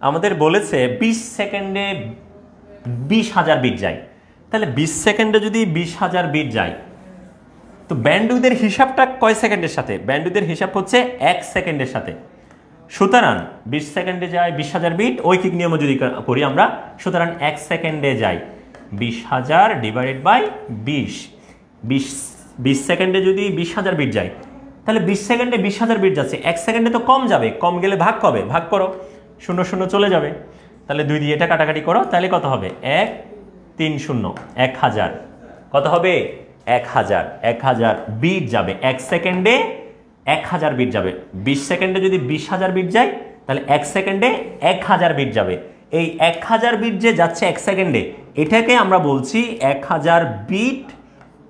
আমাদের বলেছে 20 সেকেন্ডে 20,000 বিট যায়। তাহলে 20 সেকেন্ডে যদি 20,000 বিট যায়, তো ব্যান্ডউইথের হিসাবটা কয় সেকেন্ডের সাথে? ব্যান্ডউইথের হিসাব হচ্ছে 1 সেকেন্ডের সাথে। সুতরাং 20 সেকেন্ডে যায় 20,000 বিট, ঐকিক নিয়মে যদি করি আমরা, সুতরাং 1 সেকেন্ডে যায় 20,000 ডিভাইডেড বাই 20 সেকেন্ডে যদি 20,000 বিট যায়, তাহলে 20 সেকেন্ডে 20,000 বিট যাচ্ছে, 1 সেকেন্ডে তো কম যাবে, কম গেলে ভাগ কবে? ভাগ করো, 0 0 চলে যাবে। তাহলে 2 দিয়ে এটা কাটাকাটি করো, তাহলে কত হবে? 1 3 0, 1000। কত হবে? 1000 বিট যাবে 1 সেকেন্ডে, 1000 বিট যাবে। 20 সেকেন্ডে যদি 20,000 বিট যায়, তাহলে 1 সেকেন্ডে 1000 বিট যাবে। এই 1000 বিট যে যাচ্ছে 1 সেকেন্ডে, এটাকে আমরা বলছি 1000 বিট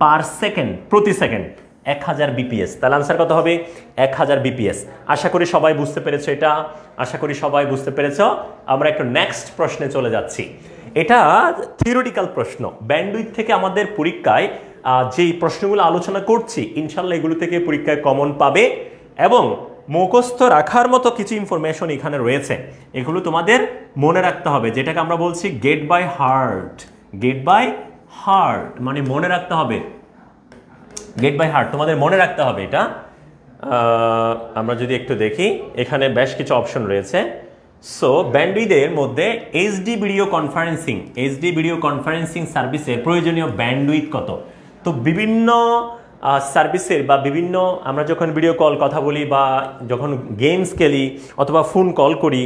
পার সেকেন্ড, প্রতি সেকেন্ড, 1000 বিপিএস। তাহলে আনসার কত হবে? 1000 বিপিএস। আশা করি সবাই বুঝতে পেরেছো এটা, আশা করি সবাই বুঝতে পেরেছো। আমরা একটু নেক্সট প্রশ্নে চলে যাচ্ছি। এটা থিওরিটিক্যাল প্রশ্ন। ব্যান্ডউইথ থেকে আমাদের পরীক্ষায় যেই প্রশ্নগুলো আলোচনা করছি, ইনশাল্লাহ এগুলো থেকে পরীক্ষায় কমন পাবে এবং মুখস্থ রাখার মতো কিছু ইনফরমেশন এখানে রয়েছে। এগুলো তোমাদের মনে রাখতে হবে, যেটাকে আমরা বলছি get by heart. Get by heart মানে মনে রাখতে হবে, গেট বাই হার্ট তোমাদের মনে রাখতে হবে এটা। আমরা যদি একটু দেখি এখানে বেশ কিছু অপশন রয়েছে। সো ব্যান্ডউইথের মধ্যে এইচডি ভিডিও কনফারেন্সিং সার্ভিসের প্রয়োজনীয় ব্যান্ডউইথ কত। তো বিভিন্ন সার্ভিসের বা বিভিন্ন আমরা যখন ভিডিও কল কথা বলি বা যখন গেমস খেলি অথবা ফোন কল করি,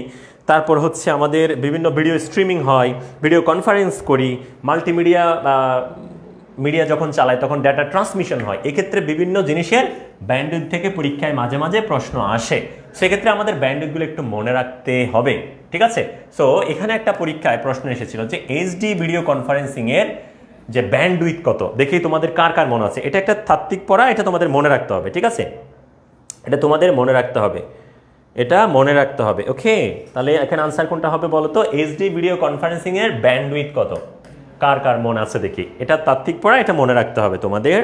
তারপর হচ্ছে আমাদের বিভিন্ন ভিডিও স্ট্রিমিং হয়, ভিডিও কনফারেন্স করি, মাল্টিমিডিয়া মিডিয়া যখন চালায় তখন ডাটা ট্রান্সমিশন হয়, এক্ষেত্রে বিভিন্ন জিনিসের ব্যান্ডউইথ থেকে পরীক্ষায় মাঝে মাঝে প্রশ্ন আসে। সেক্ষেত্রে আমাদের ব্যান্ডউইথগুলো একটু মনে রাখতে হবে, ঠিক আছে। সো এখানে একটা পরীক্ষায় প্রশ্ন এসেছিল যে এইচডি ভিডিও কনফারেন্সিংয়ের যে ব্যান্ডউইথ কত, দেখি তোমাদের কার কার মনে আছে। এটা একটা তাত্ত্বিক পড়া, এটা তোমাদের মনে রাখতে হবে, ঠিক আছে, এটা তোমাদের মনে রাখতে হবে, এটা মনে রাখতে হবে। ওকে, তাহলে এখানে আনসার কোনটা হবে বলো তো? এইচডি ভিডিও কনফারেন্সিংয়ের ব্যান্ডউইথ কত, কার কার মনে আছে দেখি। এটা তাত্ত্বিক পড়া, এটা মনে রাখতে হবে তোমাদের।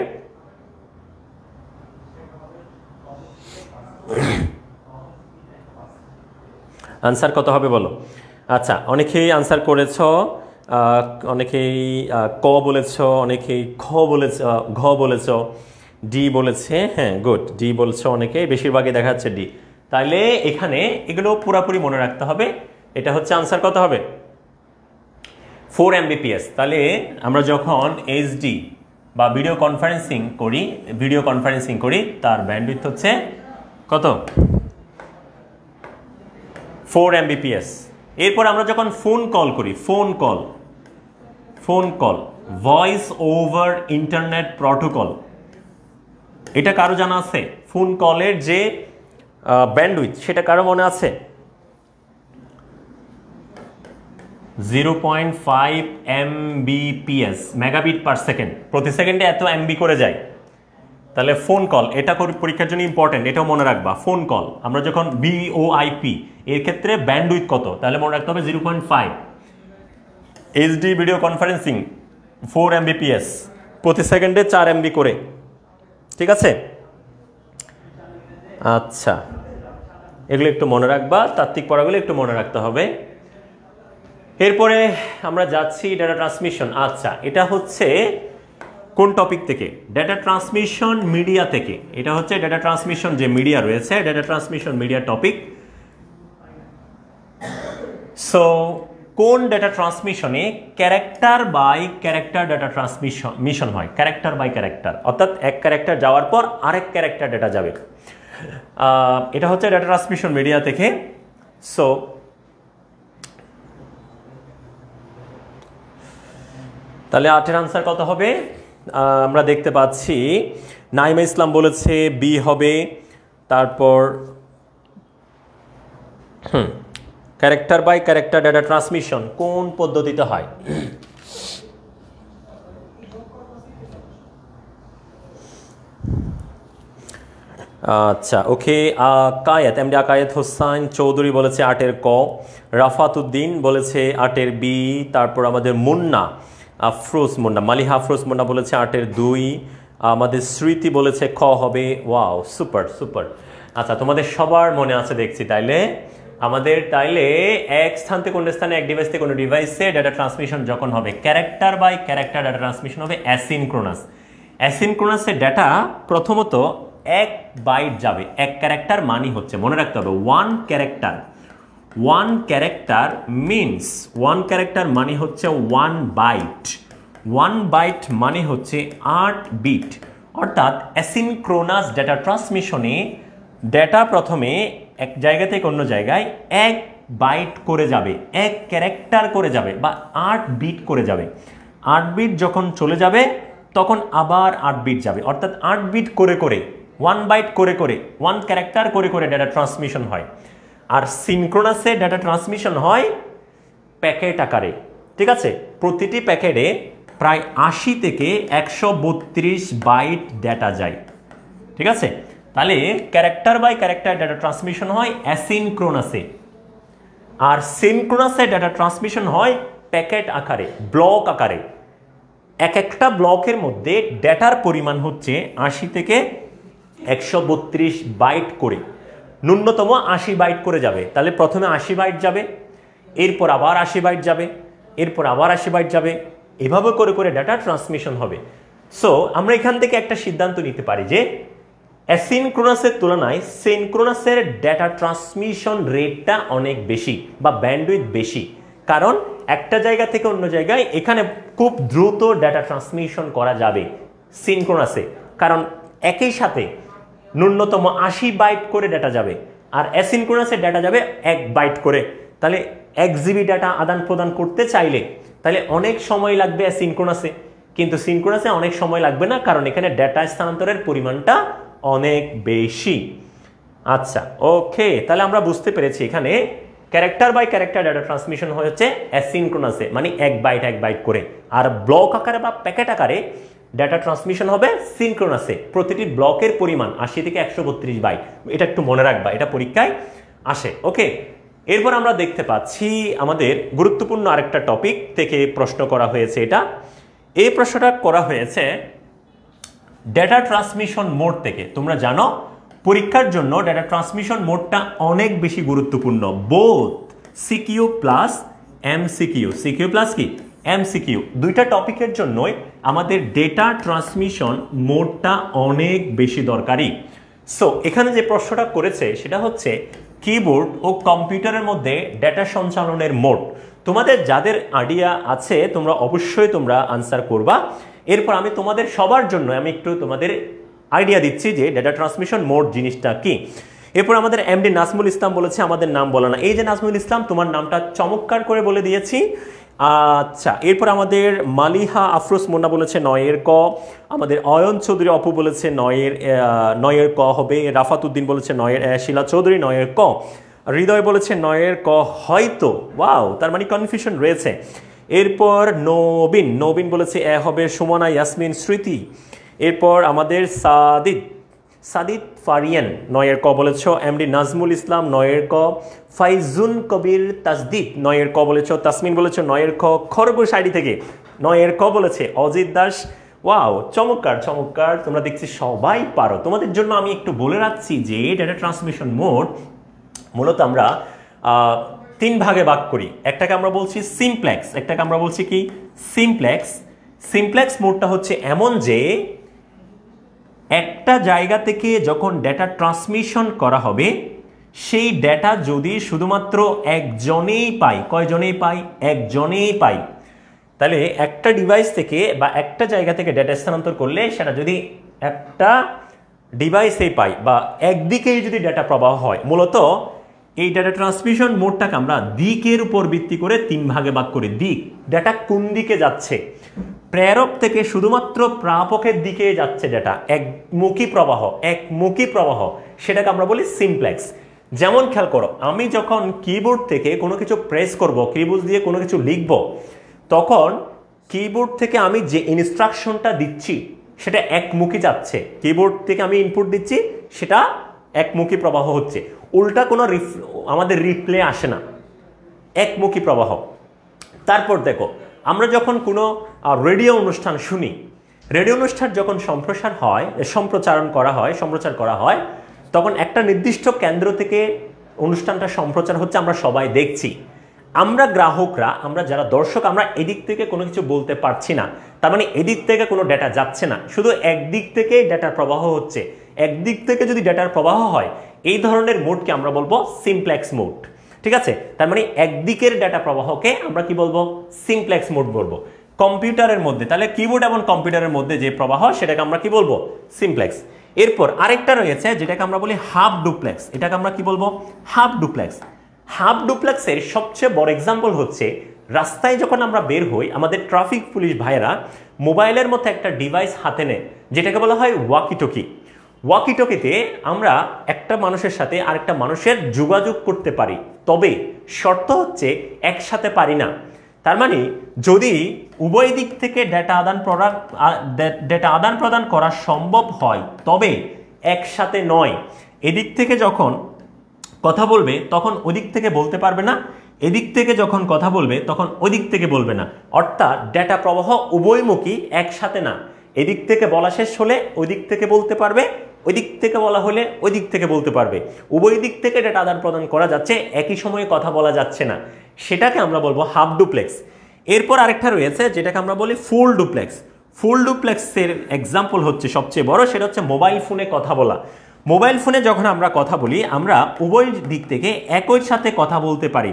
আনসার কত হবে বলো? আচ্ছা, অনেকেই আনসার করেছ, অনেকেই ক বলেছ, অনেকেই ঘ বলেছ, ডি বলেছে। হ্যাঁ, গুড, ডি বলছো অনেকেই, বেশিরভাগই দেখা যাচ্ছে ডি। তাহলে এখানে এগুলো পুরোপুরি মনে রাখতে হবে। এটা হচ্ছে আনসার কত হবে? 4 Mbps। তাহলে আমরা যখন এইচডি বা ভিডিও কনফারেন্সিং করি তার ব্যান্ডউইথ হচ্ছে কত? 4 Mbps। এরপর আমরা যখন ফোন কল করি, phone call voice over internet protocol, এটা কারো জানা আছে? ফোন কলের যে ব্যান্ডউইথ সেটা কারো মনে আছে? 0.5 Mbps, মেগাবিট পার সেকেন্ড, প্রতি সেকেন্ডে এত এমবি করে যায়। তাহলে ফোন কল, এটা পরীক্ষার জন্য ইম্পর্টেন্ট, এটাও মনে রাখবা। ফোন কল আমরা যখন VoIP এর ক্ষেত্রে ব্যান্ডউইথ কত, তাহলে মনে রাখতে হবে 0.5। এইচডি ভিডিও কনফারেন্সিং 4 Mbps, প্রতি সেকেন্ডে 4 MB করে, ঠিক আছে। আচ্ছা, এগুলো একটু মনে রাখবা, তাত্ত্বিক পড়াগুলো একটু মনে রাখতে হবে। এরপরে আমরা যাচ্ছি ডাটা ট্রান্সমিশন। আচ্ছা, এটা হচ্ছে কোন টপিক থেকে? ডাটা ট্রান্সমিশন মিডিয়া থেকে। এটা হচ্ছে ডাটা ট্রান্সমিশন যে মিডিয়া রয়েছে, data transmission media topic. So কোন ডাটা ট্রান্সমিশনে character by character data transmission হয়? ক্যারেক্টার বাই ক্যারেক্টার, অর্থাৎ এক ক্যারেক্টার যাওয়ার পর আরেক ক্যারেক্টার ডাটা যাবে। এটা হচ্ছে ডাটা ট্রান্সমিশন মিডিয়া থেকে। সো তাহলে 8-এর আনসার কত হবে? আমরা দেখতে পাচ্ছি নাইমা ইসলাম বলেছে বি হবে। তারপর character by character data transmission কোন পদ্ধতিতে হয়? আচ্ছা, ওকে। আকায়েত, এমডি আকায়েত হোসাইন চৌধুরী বলেছে 8-এর ক। রাফাত উদ্দিন বলেছে 8-এর বি। তারপর আমাদের মুন্না মালিহা আফরোজ মুন্না বলেছে 8-এর 2। আমাদের স্মৃতি বলেছে খ হবে। Wow, super super. আচ্ছা, তোমাদের সবার মনে আছে দেখছি। তাইলে এক স্থান থেকে অন্য স্থানে, এক ডিভাইস থেকে অন্য ডিভাইসে ডাটা ট্রান্সমিশন যখন হবে, character by character data transmission হবে অ্যাসিনক্রোনাস। অ্যাসিনক্রোনাসের ডাটা প্রথমত 1 বাইট যাবে। এক ক্যারেক্টার মানে হচ্ছে, মনে রাখতে হবে, 1 ক্যারেক্টার। 1 ক্যারেক্টার মিনস, 1 ক্যারেক্টার মানে হচ্ছে 1 বাইট। 1 বাইট মানে হচ্ছে 8 বিট। অর্থাৎ অ্যাসিনক্রোনাস ডাটা ট্রান্সমিশনে ডেটা প্রথমে এক জায়গা থেকে অন্য জায়গায় 1 বাইট করে যাবে, 1 ক্যারেক্টার করে যাবে বা 8 বিট করে যাবে। 8 বিট যখন চলে যাবে তখন আবার 8 বিট যাবে। অর্থাৎ 8 বিট করে করে, 1 বাইট করে করে, 1 ক্যারেক্টার করে করে ডাটা ট্রান্সমিশন হয়। আর সিনক্রোনাসে ডাটা ট্রান্সমিশন হয় প্যাকেট আকারে, ঠিক আছে। প্রতিটি প্যাকেটে প্রায় 80 থেকে 132 বাইট ডেটা যায়, ঠিক আছে। তাহলে character by character data transmission হয় অ্যাসিনক্রোনাসে, আর সিনক্রোনাসে ডাটা ট্রান্সমিশন হয় প্যাকেট আকারে, ব্লক আকারে। এক একটা ব্লকের মধ্যে ডেটার পরিমাণ হচ্ছে 80 থেকে 132 বাইট করে, ন্যূনতম 80 বাইট করে যাবে। তাহলে প্রথমে 80 বাইট যাবে, এরপর আবার 80 বাইট যাবে, এরপর আবার 80 বাইট যাবে, এভাবে করে করে ডাটা ট্রান্সমিশন হবে। সো আমরা এখান থেকে একটা সিদ্ধান্ত নিতে পারি যে অ্যাসিনক্রোনাসের তুলনায় সিনক্রোনাসের ডেটা ট্রান্সমিশন রেটটা অনেক বেশি বা ব্যান্ডউইথ বেশি, কারণ একটা জায়গা থেকে অন্য জায়গায় এখানে খুব দ্রুত ডেটা ট্রান্সমিশন করা যাবে সিনক্রোনাসে, কারণ একই সাথে ন্যূনতম 80 বাইট করে ডেটা যাবে, আর অ্যাসিনক্রোনাসে ডেটা যাবে 1 বাইট করে। তাহলে 1 জিবি ডেটা আদান প্রদান করতে চাইলে তাহলে অনেক সময় লাগবে অ্যাসিনক্রোনাসে, কিন্তু সিনক্রোনাসে অনেক সময় লাগবে না, কারণ এখানে ডেটা স্থানান্তরের পরিমাণটা অনেক বেশি। আচ্ছা, ওকে, তাহলে আমরা বুঝতে পেরেছি এখানে character by character data transmission হচ্ছে অ্যাসিনক্রোনাসে, মানে 1 বাইট করে, আর ব্লক আকারে বা প্যাকেট আকারে ডেটা ট্রান্সমিশন হবে সিনক্রোনাসে। প্রতিটি ব্লকের পরিমাণ 80 থেকে 132 বাইট, এটা একটু মনে রাখবা, এটা পরীক্ষায় আসে। ওকে, এরপর আমরা দেখতে পাচ্ছি আমাদের গুরুত্বপূর্ণ আরেকটা টপিক থেকে প্রশ্ন করা হয়েছে। এই প্রশ্নটা করা হয়েছে ডেটা ট্রান্সমিশন মোড থেকে। তোমরা জানো পরীক্ষার জন্য ডেটা ট্রান্সমিশন মোডটা অনেক বেশি গুরুত্বপূর্ণ, both CQ plus MCQ, CQ plus কি এমসিকিউ, দুইটা টপিকের জন্যই আমাদের ডেটা ট্রান্সমিশন মোডটা অনেক বেশি দরকারি। সো এখানে যে প্রশ্নটা করেছে সেটা হচ্ছে কিবোর্ড ও কম্পিউটারের মধ্যে ডেটা সঞ্চালনের মোড। তোমাদের যাদের আইডিয়া আছে তোমরা অবশ্যই আনসার করবা। এরপর আমি তোমাদের সবার জন্য আমি একটু তোমাদের আইডিয়া দিচ্ছি যে ডেটা ট্রান্সমিশন মোড জিনিসটা কি। এরপর আমাদের এমডি নাজমুল ইসলাম বলেছে আমাদের নাম বলা না। এই যে নাজমুল ইসলাম, তোমার নামটা চমৎকার করে বলে দিয়েছি। আচ্ছা, এরপর আমাদের মালিহা আফরোজ মোন্না বলেছে 9 ক, আমাদের অয়ন চৌধুরী অপু বলেছে 9 ক হবে, রাফাত উদ্দিন বলেছে 9 শিলা চৌধুরী 9 ক, হৃদয় বলেছে 9 ক হয়তো। ওয়াও, তার মানে কনফিউশন রয়েছে। এরপর নবীন বলেছে হবে, সুমনা ইয়াসমিন স্মৃতি। এরপর আমাদের সাদিদ ফারিয়ান 9 ক বলেছ, এমডি নাজমুল ইসলাম 9 ক, ফাইজুন কবির তাসদিদ 9 ক বলেছ, তাসমিন বলেছ 9 ক, খরগোশ আইডি থেকে 9 ক বলেছে, অজিত দাস। ওয়াও, চমৎকার, তোমরা দেখছি সবাই পারো। তোমাদের জন্য আমি একটু বলে রাখছি যে ডেটা ট্রান্সমিশন মোড মূলত আমরা 3 ভাগে ভাগ করি। একটাকে আমরা বলছি সিমপ্লেক্স, একটাকে আমরা বলছি কি সিমপ্লেক্স মোডটা হচ্ছে এমন যে একটা জায়গা থেকে যখন ডেটা ট্রান্সমিশন করা হবে সেই ডেটা যদি শুধুমাত্র একজনেই পায়, কয়জনেই পায়? একজনেই পায়। তাহলে একটা ডিভাইস থেকে বা একটা জায়গা থেকে ডেটা স্থানান্তর করলে সেটা যদি একটা ডিভাইসেই পাই বা একদিকেই যদি ডেটা প্রবাহ হয়, মূলত এই ডেটা ট্রান্সমিশন মোডটাকে আমরা দিকের উপর ভিত্তি করে 3 ভাগে ভাগ করি। দিক, ডেটা কোন দিকে যাচ্ছে, প্রেরক থেকে শুধুমাত্র প্রাপকের দিকে যাচ্ছে ডেটা, একমুখী প্রবাহ, সেটাকে আমরা বলি সিমপ্লেক্স। যেমন খেয়াল করো, আমি যখন কিবোর্ড থেকে কোনো কিছু প্রেস করব, কিবোর্ড দিয়ে কোনো কিছু লিখব, তখন কিবোর্ড থেকে আমি যে ইনস্ট্রাকশনটা দিচ্ছি সেটা একমুখী যাচ্ছে। কিবোর্ড থেকে আমি ইনপুট দিচ্ছি, সেটা একমুখী প্রবাহ হচ্ছে, উল্টা কোনো আমাদের রিপ্লে আসে না, একমুখী প্রবাহ। তারপর দেখো, আমরা যখন কোনো রেডিও অনুষ্ঠান শুনি, রেডিও অনুষ্ঠান যখন সম্প্রচার করা হয় তখন একটা নির্দিষ্ট কেন্দ্র থেকে অনুষ্ঠানটা সম্প্রচার হচ্ছে, আমরা সবাই দেখছি। আমরা গ্রাহকরা, আমরা যারা দর্শক, আমরা এদিক থেকে কোনো কিছু বলতে পারছি না, তার মানে এদিক থেকে কোনো ডেটা যাচ্ছে না, শুধু একদিক থেকেই ডেটার প্রবাহ হচ্ছে। একদিক থেকে যদি ডেটার প্রবাহ হয়, এই ধরনের মোডকে আমরা বলবো সিমপ্লেক্স মোড। ঠিক আছে, তার মানে একদিকের ডেটা প্রবাহকে আমরা কি বলবো? সিমপ্লেক্স মোড বলবো। কম্পিউটারের মধ্যে, তাহলে কিবোর্ড এবং কম্পিউটারের মধ্যে যে প্রবাহ সেটাকে আমরা কি বলবো? সিমপ্লেক্স। এরপর আরেকটা রয়েছে যেটাকে আমরা বলি হাফ ডুপ্লেক্স। এটাকে আমরা কি বলবো? Half duplex. হাফ ডুপ্লেক্সের সবচেয়ে বড় এক্সাম্পল হচ্ছে রাস্তায় যখন আমরা বের হই, আমাদের ট্রাফিক পুলিশ ভাইয়েরা মোবাইলের মতো একটা ডিভাইস হাতে নেয় যেটাকে বলা হয় ওয়াকিটকি। ওয়াকিটকিতে আমরা একটা মানুষের সাথে আরেকটা মানুষের যোগাযোগ করতে পারি, তবে শর্ত হচ্ছে একসাথে পারি না। তার মানে যদি উভয় দিক থেকে ডেটা আদান প্রদান করা সম্ভব হয় তবে একসাথে নয়। এদিক থেকে যখন কথা বলবে তখন ওদিক থেকে বলতে পারবে না, এদিক থেকে যখন কথা বলবে তখন ওদিক থেকে বলবে না। অর্থাৎ ডেটা প্রবাহ উভয়মুখী, একসাথে না। এদিক থেকে বলা শেষ হলে ওই দিক থেকে বলতে পারবে, ওই দিক থেকে বলা হলে ওই দিক থেকে বলতে পারবে। উভয় দিক থেকে ডেটা আদান প্রদান করা যাচ্ছে, একই সময়ে কথা বলা যাচ্ছে না, সেটাকে আমরা বলবো হাফ ডুপ্লেক্স। এরপর আরেকটা রয়েছে যেটাকে আমরা বলি ফুল ডুপ্লেক্স। ফুল ডুপ্লেক্সের এক্সাম্পল হচ্ছে সবচেয়ে বড়, সেটা হচ্ছে মোবাইল ফোনে কথা বলা। মোবাইল ফোনে যখন আমরা কথা বলি, আমরা উভয় দিক থেকে একই সাথে কথা বলতে পারি।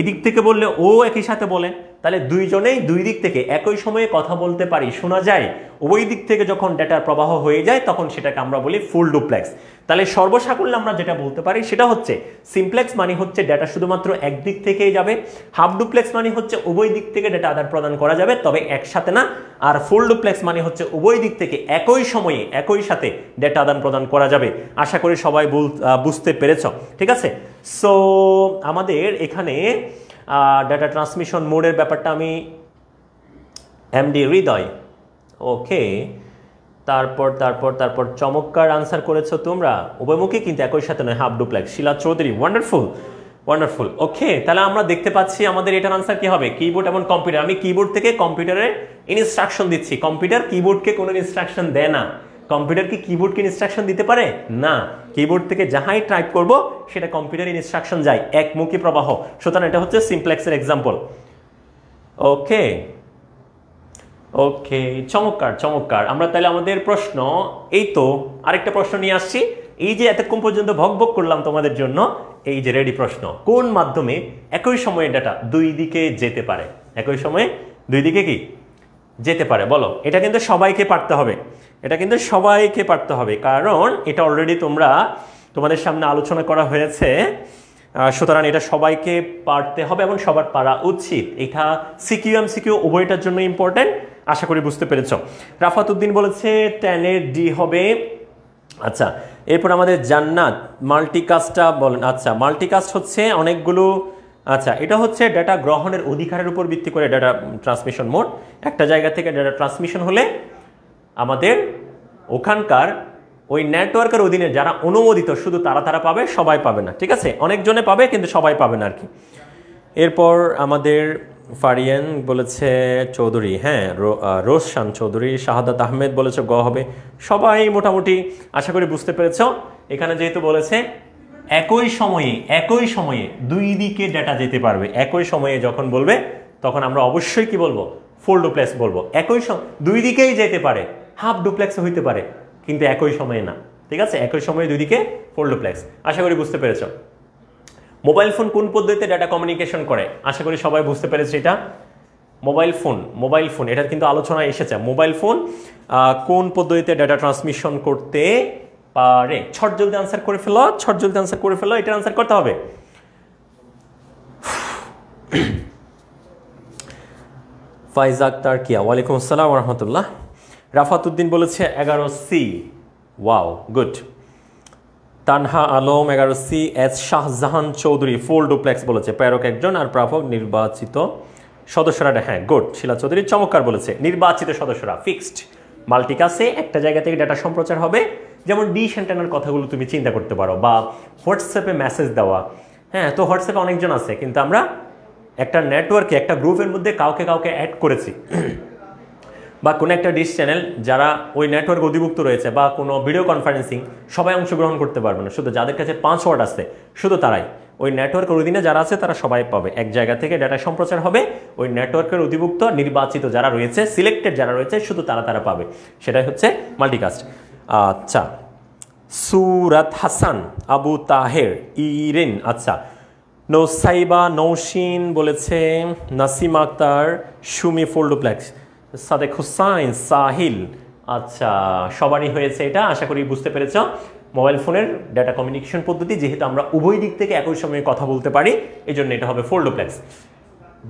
এদিক থেকে বললে ও একই সাথে বলে, তাহলে দুইজনেই দুই দিক থেকে একই সময়ে কথা বলতে পারি, শোনা যায়। উভয় দিক থেকে যখন ডেটার প্রবাহ হয়ে যায় তখন সেটাকে আমরা বলি ফুল ডুপ্লেক্স। তাহলে সর্বসাকুল্যে আমরা যেটা বলতে পারি সেটা হচ্ছে সিমপ্লেক্স মানে হচ্ছে ডেটা শুধুমাত্র একদিক থেকেই যাবে, হাফ ডুপ্লেক্স মানে হচ্ছে উভয় দিক থেকে ডেটা আদান প্রদান করা যাবে তবে একসাথে না, আর ফুল ডুপ্লেক্স মানে হচ্ছে উভয় দিক থেকে একই সময়ে একই সাথে ডেটা আদান প্রদান করা যাবে। আশা করি সবাই বুঝতে পেরেছ, ঠিক আছে। সো আমাদের এখানে ডাটা ট্রান্সমিশন মোডের ব্যাপারটা আমি এমডি হৃদয়, ওকে, তারপর চমৎকার আনসার করেছো তোমরা, উভয়মুখী কিন্তু একই সাথে নয়, হাফ ডুপ্লেক্স। শিলা চৌধুরী, ওয়ান্ডারফুল, ওকে। তাহলে আমরা দেখতে পাচ্ছি আমাদের এটার আনসার কি হবে, কিবোর্ড এবং কম্পিউটার। আমি কিবোর্ড থেকে কম্পিউটারের ইনস্ট্রাকশন দিচ্ছি, কম্পিউটার কিবোর্ডকে কোনো ইনস্ট্রাকশন দেয় না। কম্পিউটার কি কিবোর্ডকে ইনস্ট্রাকশন দিতে পারে না, কিবোর্ড থেকে যাহাই টাইপ করব সেটা কম্পিউটারের ইনস্ট্রাকশন যায়, একমুখী প্রবাহ। সুতরাং এটা হচ্ছে সিমপ্লেক্সের এক্সাম্পল। ওকে, চমৎকার। আমরা তাহলে আমাদের প্রশ্ন, এই তো আরেকটা প্রশ্ন নিয়ে আসছি। এই যে এতক্ষণ পর্যন্ত ভক করলাম তোমাদের জন্য, এই যে রেডি প্রশ্ন, কোন মাধ্যমে একই সময়ে ডাটা দুই দিকে যেতে পারে, একই সময়ে দুই দিকে কি যেতে পারে বলো। এটা কিন্তু সবাইকে পারতে হবে, কারণ এটা অলরেডি তোমাদের সামনে আলোচনা করা হয়েছে। সুতরাং এটা সবাইকে পারতে হবে এবং সবার পারা উচিত। এটা সিকিউ এমসিকিউ উভয়টার জন্য ইম্পর্টেন্ট, আশা করি বুঝতে পেরেছ। রাফাত উদ্দিন বলেছে 10 এর ডি হবে। আচ্ছা, এরপর আমাদের জান্নাত মাল্টিকাস্টটা বলেন। আচ্ছা, মাল্টিকাস্ট হচ্ছে অনেকগুলো, আচ্ছা এটা হচ্ছে ডেটা গ্রহণের অধিকারের উপর ভিত্তি করে ডেটা ট্রান্সমিশন মোড। একটা জায়গা থেকে ডেটা ট্রান্সমিশন হলে আমাদের ওখানকার ওই নেটওয়ার্কের অধীনে যারা অনুমোদিত শুধু তারা পাবে, সবাই পাবে না, ঠিক আছে। অনেকজনে পাবে কিন্তু সবাই পাবে না আর কি। এরপর আমাদের ফারিয়ান বলেছে চৌধুরী, হ্যাঁ রোশান চৌধুরী, শাহাদাত আহমেদ বলেছে গ হবে। সবাই মোটামুটি আশা করি বুঝতে পেরেছ। এখানে যেহেতু বলেছে একই সময়ে দুই দিকে ডেটা যেতে পারবে, একই সময়ে যখন বলবে তখন আমরা অবশ্যই কি বলবো, ফুল ডুপ্লেক্স বলবো। দুই দিকেই যেতে পারে, হাফ ডুপ্লেক্স হইতে পারে কিন্তু একই সময়ে না, ঠিক আছে। একই সময়ে দুই দিকে ফুল ডুপ্লেক্স, আশা করি বুঝতে পেরেছ। মোবাইল ফোন কোন পদ্ধতিতে ডাটা কমিউনিকেশন করে, আশা করি সবাই বুঝতে পেরেছে। এটা মোবাইল ফোন এটা কিন্তু আলোচনায় এসেছে। মোবাইল ফোন কোন পদ্ধতিতে ডাটা ট্রান্সমিশন করতে পারে, ছট জলদি আনসার করে ফেলো, এটা আনসার করতে হবে। ফাইজ আক্তার কিয়া, ওয়ালাইকুম আসসালাম ওয়া রাহমাতুল্লাহ। রাফাত উদ্দিন বলেছে 11C, wow good. Tanha Alam 11C। S Shahjahan Chowdhury full duplex বলেছে, প্রেরক একজন আর প্রাপক নির্বাচিত সদস্যরা, হ্যাঁ গুড। শিলা চৌধুরী চমৎকার বলেছে, নির্বাচিত সদস্যরা ফিক্সড। মাল্টিকাসে একটা জায়গা থেকে ডাটা সম্প্রচার হবে, যেমন ডিশ অ্যান্টেনার কথাগুলো তুমি চিন্তা করতে পারো, বা হোয়াটসঅ্যাপে মেসেজ দেওয়া। হ্যাঁ, তো হোয়াটসঅ্যাপে অনেকজন আছে কিন্তু আমরা একটা নেটওয়ার্কে একটা গ্রুপের মধ্যে কাউকে অ্যাড করেছি, বা কোনো একটা ডিশ চ্যানেল যারা ওই নেটওয়ার্ক অধিভুক্ত রয়েছে, বা কোনো ভিডিও কনফারেন্সিং, সবাই অংশগ্রহণ করতে পারবে না, শুধু যাদের কাছে 5 ওয়াট আছে শুধু তারাই, ওই নেটওয়ার্কের অধীনে যারা আছে তারা সবাই পাবে। এক জায়গা থেকে ডাটা সম্প্রচার হবে, ওই নেটওয়ার্কের অধিভুক্ত নির্বাচিত যারা রয়েছে, সিলেক্টেড যারা রয়েছে শুধু তারা পাবে, সেটাই হচ্ছে মাল্টিকাস্ট। আচ্ছা, সুরাত হাসান, আবু তাহের, ইরিন, আচ্ছা নৌসাইবা নৌশিন বলেছে, নাসিম আক্তার, সুমি ফুল ডুপ্লেক্স, সাদেক হুসাইন, সাহিল, আচ্ছা সবারই হয়েছে এটা, আশা করি বুঝতে পেরেছ। মোবাইল ফোনের ডাটা কমিউনিকেশন পদ্ধতি, যেহেতু আমরা উভয় দিক থেকে একই সময়ে কথা বলতে পারি, এই জন্য এটা হবে ফুল ডুপ্লেক্স।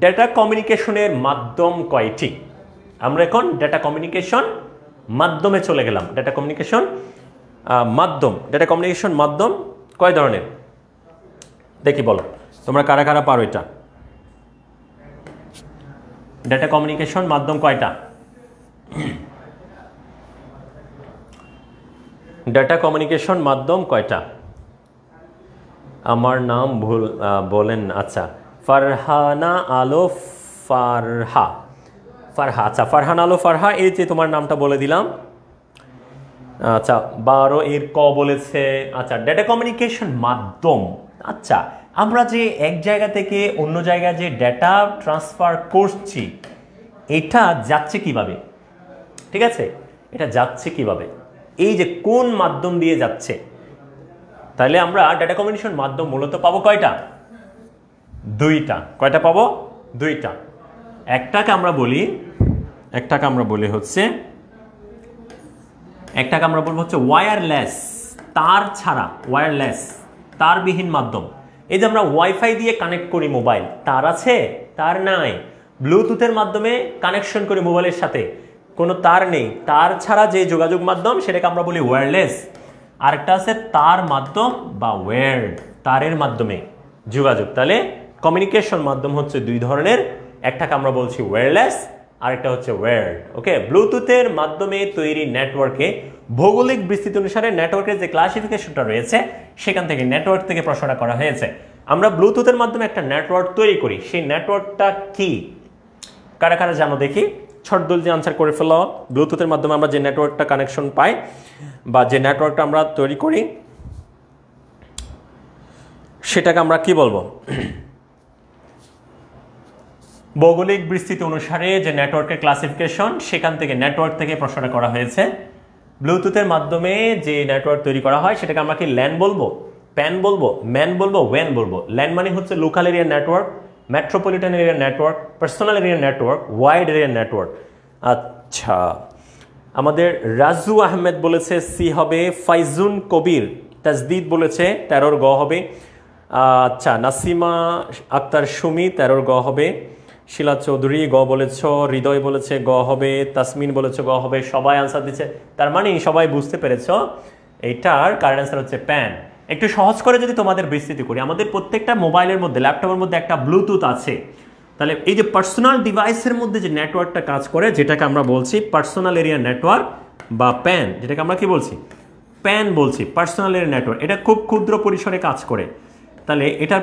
ডাটা কমিউনিকেশনের মাধ্যম কয়টি? আমরা এখন ডাটা কমিউনিকেশন মাধ্যমে চলে গেলাম। ডাটা কমিউনিকেশন মাধ্যম কয় ধরনের দেখি বলো, তোমরা কারা পারো এটা। ডাটা কমিউনিকেশন মাধ্যম কয়টা? ডাটা কমিউনিকেশন মাধ্যম কয়টা? আমার নাম ভুল বলেন। আচ্ছা, ফারহানা আলো ফারহা, আচ্ছা ফারহানা আলো ফারহা, এই যে তোমার নামটা বলে দিলাম। আচ্ছা 12 এর ক বলেছে। আচ্ছা, ডাটা কমিউনিকেশন মাধ্যম, আচ্ছা আমরা যে এক জায়গা থেকে অন্য জায়গায় যে ডেটা ট্রান্সফার করছি, এটা যাচ্ছে কিভাবে? ঠিক আছে, এটা যাচ্ছে কিভাবে, এই যে কোন মাধ্যম দিয়ে যাচ্ছে। তাহলে আমরা ডাটা কমিউনিকেশন মাধ্যম মূলত পাবো কয়টা? দুইটা। কয়টা পাবো? দুইটা। একটাকে আমরা বলি হচ্ছে ওয়্যারলেস, তার ছাড়া, ওয়্যারলেস তারবিহীন মাধ্যম। এই যে আমরা ওয়াইফাই দিয়ে কানেক্ট করি মোবাইল, তার আছে? তার নাই। ব্লুটুথের মাধ্যমে কানেকশন করি মোবাইলের সাথে, কোনো তার নেই। তার ছাড়া যে যোগাযোগ মাধ্যম সেটাকে আমরা বলি ওয়্যারলেস। আরেকটা আছে তার মাধ্যম বা ওয়্যার্ড, তারের মাধ্যমে যোগাযোগ। তাহলে কমিউনিকেশন মাধ্যম হচ্ছে দুই ধরনের, একটাকে আমরা বলছি ওয়্যারলেস, আরেকটা হচ্ছে ওয়্যার্ড। ওকে, ব্লুটুথের মাধ্যমে তৈরি নেটওয়ার্কে ভৌগোলিক বিস্তৃতি অনুসারে নেটওয়ার্কের যে ক্লাসিফিকেশনটা রয়েছে সেখান থেকে নেটওয়ার্ক থেকে প্রশ্নটা করা হয়েছে। আমরা ব্লুটুথের মাধ্যমে একটা নেটওয়ার্ক তৈরি করি, সেই নেটওয়ার্কটা কি? কারা কারা জানো দেখি, ছটদুল যে আনসার করে ফেলো। ব্লুটুথের মাধ্যমে আমরা যে নেটওয়ার্কটা কানেকশন পাই বা যে নেটওয়ার্কটা আমরা তৈরি করি সেটাকে আমরা কি বলবো? ভৌগোলিক বিস্তৃতি অনুসারে যে নেটওয়ার্কের ক্লাসিফিকেশন, সেখান থেকে নেটওয়ার্ক থেকে প্রশ্নটা করা হয়েছে। ব্লুটুথের মাধ্যমে যে নেটওয়ার্ক তৈরি করা হয় সেটাকে আমরা কি ল্যান বলবো, প্যান বলবো, ম্যান বলবো, ওয়েন বলবো? ল্যান মানে হচ্ছে local area network, metropolitan area network, personal area network, wide area network. আচ্ছা, আমাদের রাজু আহমেদ বলেছে সি হবে। ফাইজুন কবির তাজদিদ বলেছে 13 গ হবে। আচ্ছা, নাসিমা আক্তার সুমি 13 গ হবে। শিলা চৌধুরী গ বলেছ, হৃদয় বলেছে গ হবে, তাসমিন বলেছে গ হবে। সবাই আনসার দিচ্ছে, তার মানে সবাই বুঝতে পেরেছ এইটার কারেন্ট আনসার হচ্ছে প্যান। একটু সহজ করে যদি তোমাদের বিস্তৃতি করি, আমাদের প্রত্যেকটা মোবাইলের মধ্যে, ল্যাপটপের মধ্যে একটা ব্লুটুথ আছে। তাহলে এই যে পার্সোনাল ডিভাইসের মধ্যে যে নেটওয়ার্কটা কাজ করে, যেটাকে আমরা বলছি পার্সোনাল এরিয়া নেটওয়ার্ক বা প্যান, যেটাকে আমরা কি বলছি? প্যান বলছি, পার্সোনাল এরিয়া নেটওয়ার্ক। এটা খুব ক্ষুদ্র পরিসরে কাজ করে, তাহলে এটার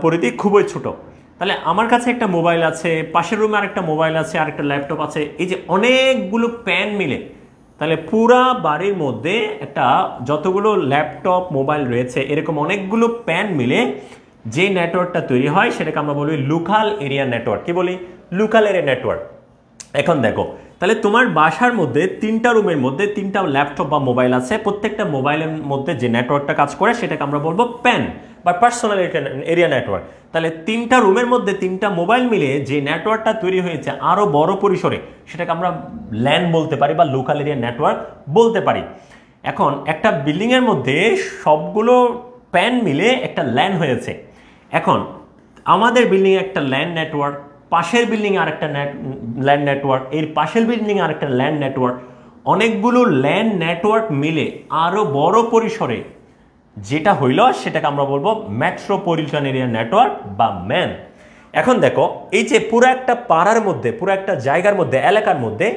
পরিধি খুবই ছোট। তাহলে আমার কাছে একটা মোবাইল আছে, পাশের রুমে আরেকটা মোবাইল আছে, আরেকটা ল্যাপটপ আছে, এই যে অনেকগুলো প্যান মিলে, তাহলে পুরা বাড়ির মধ্যে একটা যতগুলো ল্যাপটপ মোবাইল রয়েছে এরকম অনেকগুলো প্যান মিলে যে নেটওয়ার্কটা তৈরি হয় সেটাকে আমরা বলি লোকাল এরিয়া নেটওয়ার্ক। কি বলি? Local area network. এখন দেখো, তাহলে তোমার বাসার মধ্যে 3টা রুমের মধ্যে 3টা ল্যাপটপ বা মোবাইল আছে, প্রত্যেকটা মোবাইলের মধ্যে যে নেটওয়ার্কটা কাজ করে সেটাকে আমরা বলবো প্যান বা পার্সোনাল এরিয়া নেটওয়ার্ক। তাহলে 3টা রুমের মধ্যে 3টা মোবাইল মিলে যে নেটওয়ার্কটা তৈরি হয়েছে আরো বড় পরিসরে, সেটাকে আমরা ল্যান বলতে পারি বা লোকাল এরিয়া নেটওয়ার্ক বলতে পারি। এখন একটা বিল্ডিং এর মধ্যে সবগুলো প্যান মিলে একটা ল্যান হয়েছে। এখন আমাদের বিল্ডিং এ একটা ল্যান নেটওয়ার্ক, পাশের বিল্ডিং এ আরেকটা ল্যান নেটওয়ার্ক, এর পাশের বিল্ডিং এ আরেকটা ল্যান নেটওয়ার্ক, অনেকগুলো ল্যান নেটওয়ার্ক মিলে আরো বড় পরিসরে যেটা হইল সেটাকে আমরা বলবো মেট্রোপলিটন এরিয়া নেটওয়ার্ক বা ম্যান। এখন দেখো, এই যে পুরো একটা পাড়ার মধ্যে, পুরো একটা জায়গার মধ্যে, এলাকার মধ্যে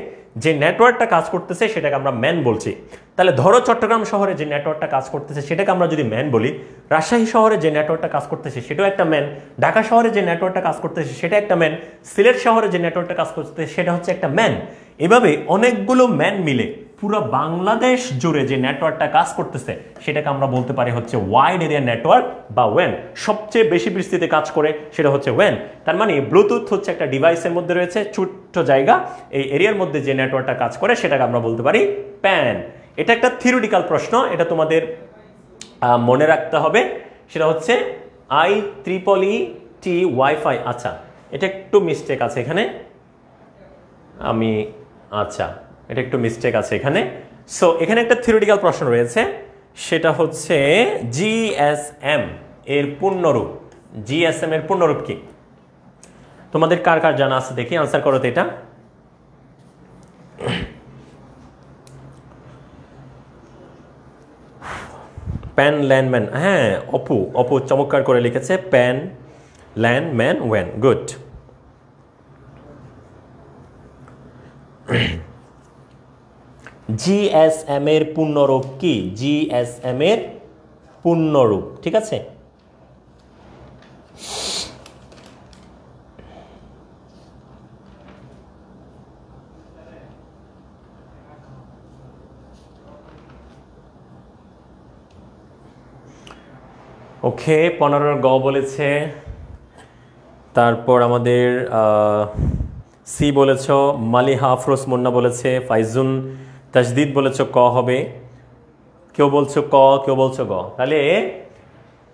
যে নেটওয়ার্কটা কাজ করতেছে সেটাকে আমরা ম্যান বলছি। তাহলে ধরো চট্টগ্রাম শহরে যে নেটওয়ার্কটা কাজ করতেছে সেটাকে আমরা যদি ম্যান বলি, রাজশাহী শহরে যে নেটওয়ার্কটা কাজ করতেছে সেটাও একটা ম্যান, ঢাকা শহরে যে নেটওয়ার্কটা কাজ করতেছে সেটা একটা ম্যান, সিলেট শহরে যে নেটওয়ার্কটা কাজ করতেছে সেটা হচ্ছে একটা ম্যান। এভাবে অনেকগুলো ম্যান মিলে পুরো বাংলাদেশ জুড়ে যে নেটওয়ার্কটা কাজ করতেছে সেটাকে আমরা বলতে পারি হচ্ছে ওয়াইড এরিয়া নেটওয়ার্ক বা ওয়েন। সবচেয়ে বেশি বিস্তৃতি কাজ করে সেটা হচ্ছে ওয়েন। তার মানে ব্লুটুথ হচ্ছে একটা ডিভাইসের মধ্যে রয়েছে ছোট্ট জায়গা, এই এরিয়ার মধ্যে যে নেটওয়ার্কটা কাজ করে সেটাকে আমরা বলতে পারি প্যান। এটা একটা থিওরিটিক্যাল প্রশ্ন, এটা তোমাদের মনে রাখতে হবে। সেটা হচ্ছে IEEE ওয়াইফাই। আচ্ছা, এটা একটু মিস্টেক আছে এখানে, আচ্ছা এটা একটু মিস্টেক আছে এখানে। সো এখানে একটা থিওরিটিক্যাল প্রশ্ন রয়েছে, সেটা হচ্ছে GSM এর পূর্ণরূপ। GSM এর পূর্ণরূপ কি? তোমাদের কার কার জানা আছে দেখি, আনসার করো তো এটা। প্যান ল্যান ম্যান, হ্যাঁ অপু চমৎকার করে লিখেছে, প্যান ল্যান ম্যান ওয়েন, গুড। GSM এর পূর্ণরূপ কি? GSM এর পূর্ণরূপ, ঠিক আছে। ওকে, 15 গ বলেছে। তারপর আমাদের সি বলেছ, মালিহা আফরোজ মুন্না বলেছে, ফাইজুন তাজদিদ বলেছ ক হবে, কেউ বলছো ক, কেউ বলছো গ। তাহলে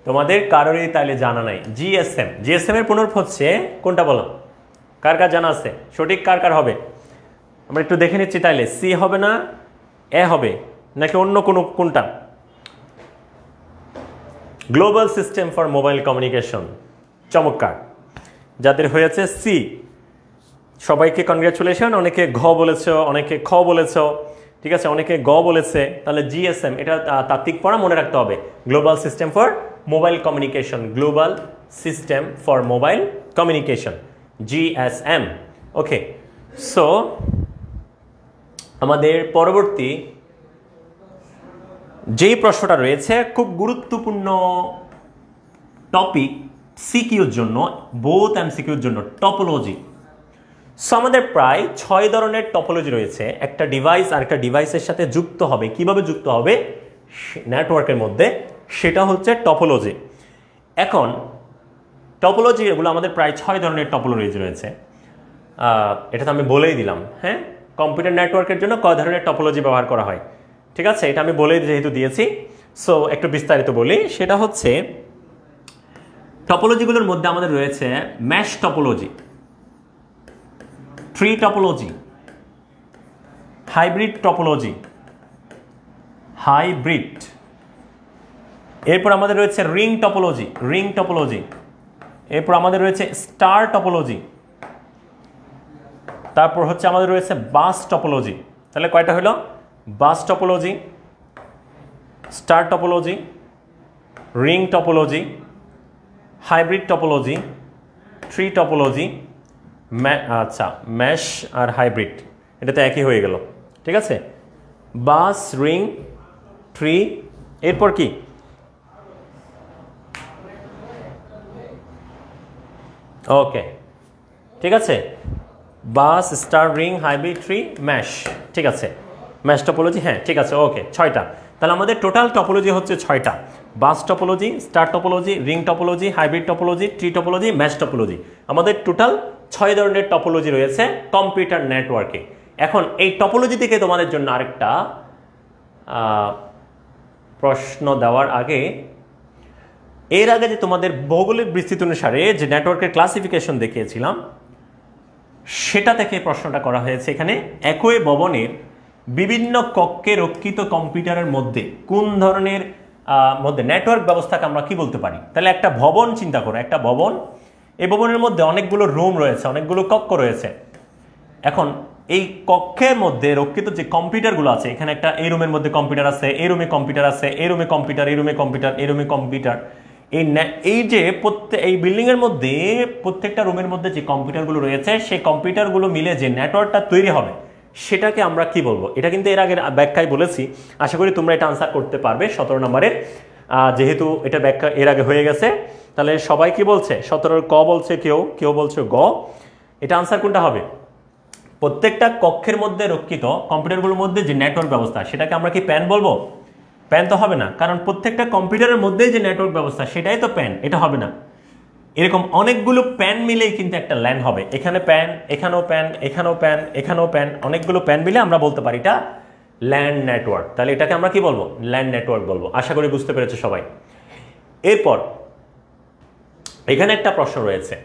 তোমাদের কারোরই তাহলে জানা নাই। জিএসএম, জিএসএম এর পুনরূপ হচ্ছে কোনটা বলো, কার কার জানা আছে? সঠিক কার কার হবে আমরা একটু দেখে নিচ্ছি। তাইলে সি হবে না এ হবে নাকি অন্য কোনো কোনটা? Global system for mobile communication. চমৎকার, যাদের হয়েছে সি সবাইকে কনগ্রাচুলেশন। অনেকে ঘ বলেছ, অনেকে খ বলেছ, ঠিক আছে, অনেকে গ বলেছে। তাহলে জিএসএম এটা তাত্ত্বিক পড়া মনে রাখতে হবে, global system for mobile communication, global system for mobile communication, GSM. Okay, so আমাদের পরবর্তী যেই প্রশ্নটা রয়েছে খুব গুরুত্বপূর্ণ টপিক সিকিউর জন্য, বোথ এমসিকিউর জন্য, টপোলজি। সো আমাদের প্রায় 6 ধরনের টপোলজি রয়েছে। একটা ডিভাইস আর একটা ডিভাইসের সাথে যুক্ত হবে, কিভাবে যুক্ত হবে নেটওয়ার্কের মধ্যে, সেটা হচ্ছে টপোলজি। এখন টপোলজি এগুলো আমাদের প্রায় 6 ধরনের টপোলজি রয়েছে। এটা তো আমি বলেই দিলাম। হ্যাঁ, কম্পিউটার নেটওয়ার্কের জন্য কয় ধরনের টপোলজি ব্যবহার করা হয়, ঠিক আছে, এটা আমি বলেই যেহেতু দিয়েছি। সো একটু বিস্তারিত বলি, সেটা হচ্ছে টপোলজিগুলোর মধ্যে আমাদের রয়েছে mash topology, tree topology, hybrid topology, hybrid. এরপর আমাদের রয়েছে রিং টপোলজি, রিং টপোলজি। এরপর আমাদের রয়েছে স্টার টপোলজি। তারপর হচ্ছে আমাদের রয়েছে বাস টপোলজি। তাহলে কয়টা হলো? বাস topology, star topology, ring topology, hybrid topology, tree topology, আচ্ছা ম্যাশ আর হাইব্রিড, এটা তো একই হয়ে গেল, ঠিক আছে। বাস, রিং, ট্রি, এরপর কি? ওকে, ঠিক আছে, bus, star, ring, hybrid, tree, mesh, ঠিক আছে, ম্যাশ টপোলজি। হ্যাঁ ঠিক আছে, ওকে, 6টা। তাহলে আমাদের টোটাল টপোলজি হচ্ছে 6টা, bus topology, star topology, ring topology, hybrid topology, tree topology, mesh topology. আমাদের টোটাল 6 ধরনের টপোলজি রয়েছে কম্পিউটার নেটওয়ার্কে। এখন এই টপোলজি থেকে তোমাদের জন্য আরেকটা প্রশ্ন দেওয়ার আগে, এর আগে যে তোমাদের ভৌগোলিক বিস্তৃতি অনুসারে যে নেটওয়ার্কের ক্লাসিফিকেশন দেখিয়েছিলাম, সেটা থেকে প্রশ্নটা করা হয়েছে। এখানে একই ভবনের বিভিন্ন কক্ষে রক্ষিত কম্পিউটারের মধ্যে কোন ধরনের মধ্যে নেটওয়ার্ক ব্যবস্থাকে আমরা কি বলতে পারি? তাহলে একটা ভবন চিন্তা করো, একটা ভবন, এই ভবনের মধ্যে অনেকগুলো রুম রয়েছে, অনেকগুলো কক্ষ রয়েছে। এখন এই কক্ষের মধ্যে রক্ষিত যে কম্পিউটারগুলো আছে, এখানে একটা এই রুমের মধ্যে কম্পিউটার আছে, এই রুমে কম্পিউটার আছে, এই রুমে কম্পিউটার, এই রুমে কম্পিউটার, এই রুমে কম্পিউটার, এই যে এই বিল্ডিং এর মধ্যে প্রত্যেকটা রুমের মধ্যে যে কম্পিউটারগুলো রয়েছে, সেই কম্পিউটারগুলো মিলে যে নেটওয়ার্কটা তৈরি হবে, সেটাকে আমরা কি বলবো? এটা কিন্তু এর আগের ব্যাখ্যায় বলেছি, আশা করি তোমরা এটা আনসার করতে পারবে 17 নম্বরের। যেহেতু এটা ব্যাখ্যা এর আগে হয়ে গেছে, তাহলে সবাই কি বলছে? 17 ক বলছে, কেউ বলছে গ। এটা আনসার কোনটা হবে? প্রত্যেকটা কক্ষের মধ্যে রক্ষিত কম্পিউটারগুলোর মধ্যে যে নেটওয়ার্ক ব্যবস্থা, সেটাকে আমরা কি প্যান বলবো? প্যান তো হবে না, কারণ প্রত্যেকটা কম্পিউটারের মধ্যেই যে নেটওয়ার্ক ব্যবস্থা, সেটাই তো প্যান, এটা হবে না। এরকম অনেকগুলো প্যান মিলেই কিন্তু একটা ল্যান হবে। এখানে প্যান, এখানেও প্যান, এখানেও প্যান, এখানেও প্যান, অনেকগুলো প্যান মিলে আমরা বলতে পারি এটা ল্যান নেটওয়ার্ক। তাহলে এটাকে আমরা কি বলবো? ল্যান নেটওয়ার্ক বলবো। আশা করি বুঝতে পেরেছো সবাই। এরপর এখানে একটা প্রশ্ন রয়েছে,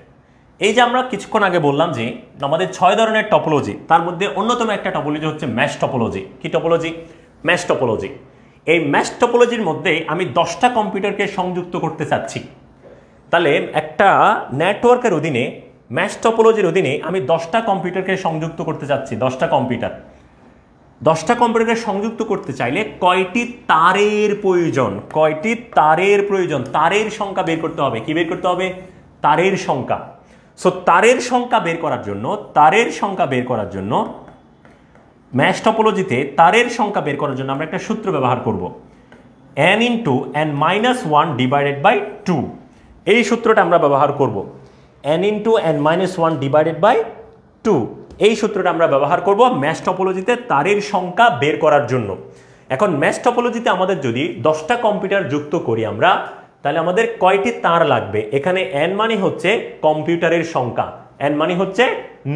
এই যে আমরা কিছুক্ষণ আগে বললাম যে আমাদের 6 ধরনের টপোলজি, তার মধ্যে অন্যতম একটা টপোলজি হচ্ছে ম্যাশ টপোলজি। কি টপোলজি? Mesh topology. এই ম্যাশ টপোলজির মধ্যে আমি 10টা কম্পিউটারকে সংযুক্ত করতে চাচ্ছি। তাহলে একটা নেটওয়ার্কের অধীনে, ম্যাশ টপোলজির অধীনে আমি 10টা কম্পিউটারকে সংযুক্ত করতে চাচ্ছি। 10টা কম্পিউটারকে সংযুক্ত করতে চাইলে কয়টি তারের প্রয়োজন? কয়টি তারের প্রয়োজন? তারের সংখ্যা বের করতে হবে। কি বের করতে হবে? তারের সংখ্যা। সো তারের সংখ্যা বের করার জন্য ম্যাশ টপোলজিতে তারের সংখ্যা বের করার জন্য আমরা একটা সূত্র ব্যবহার করব, n × n-1 / 2। এই সূত্রটা আমরা ব্যবহার করব, n × n-1 / 2। এই সূত্রটা আমরা ব্যবহার করব ম্যাশ টপোলজিতে তারের সংখ্যা বের করার জন্য। এখন ম্যাশ টপোলজিতে আমাদের যদি 10টা কম্পিউটার যুক্ত করি আমরা, তাহলে আমাদের কয়টি তার লাগবে? এখানে n মানে হচ্ছে কম্পিউটারের সংখ্যা, n মানে হচ্ছে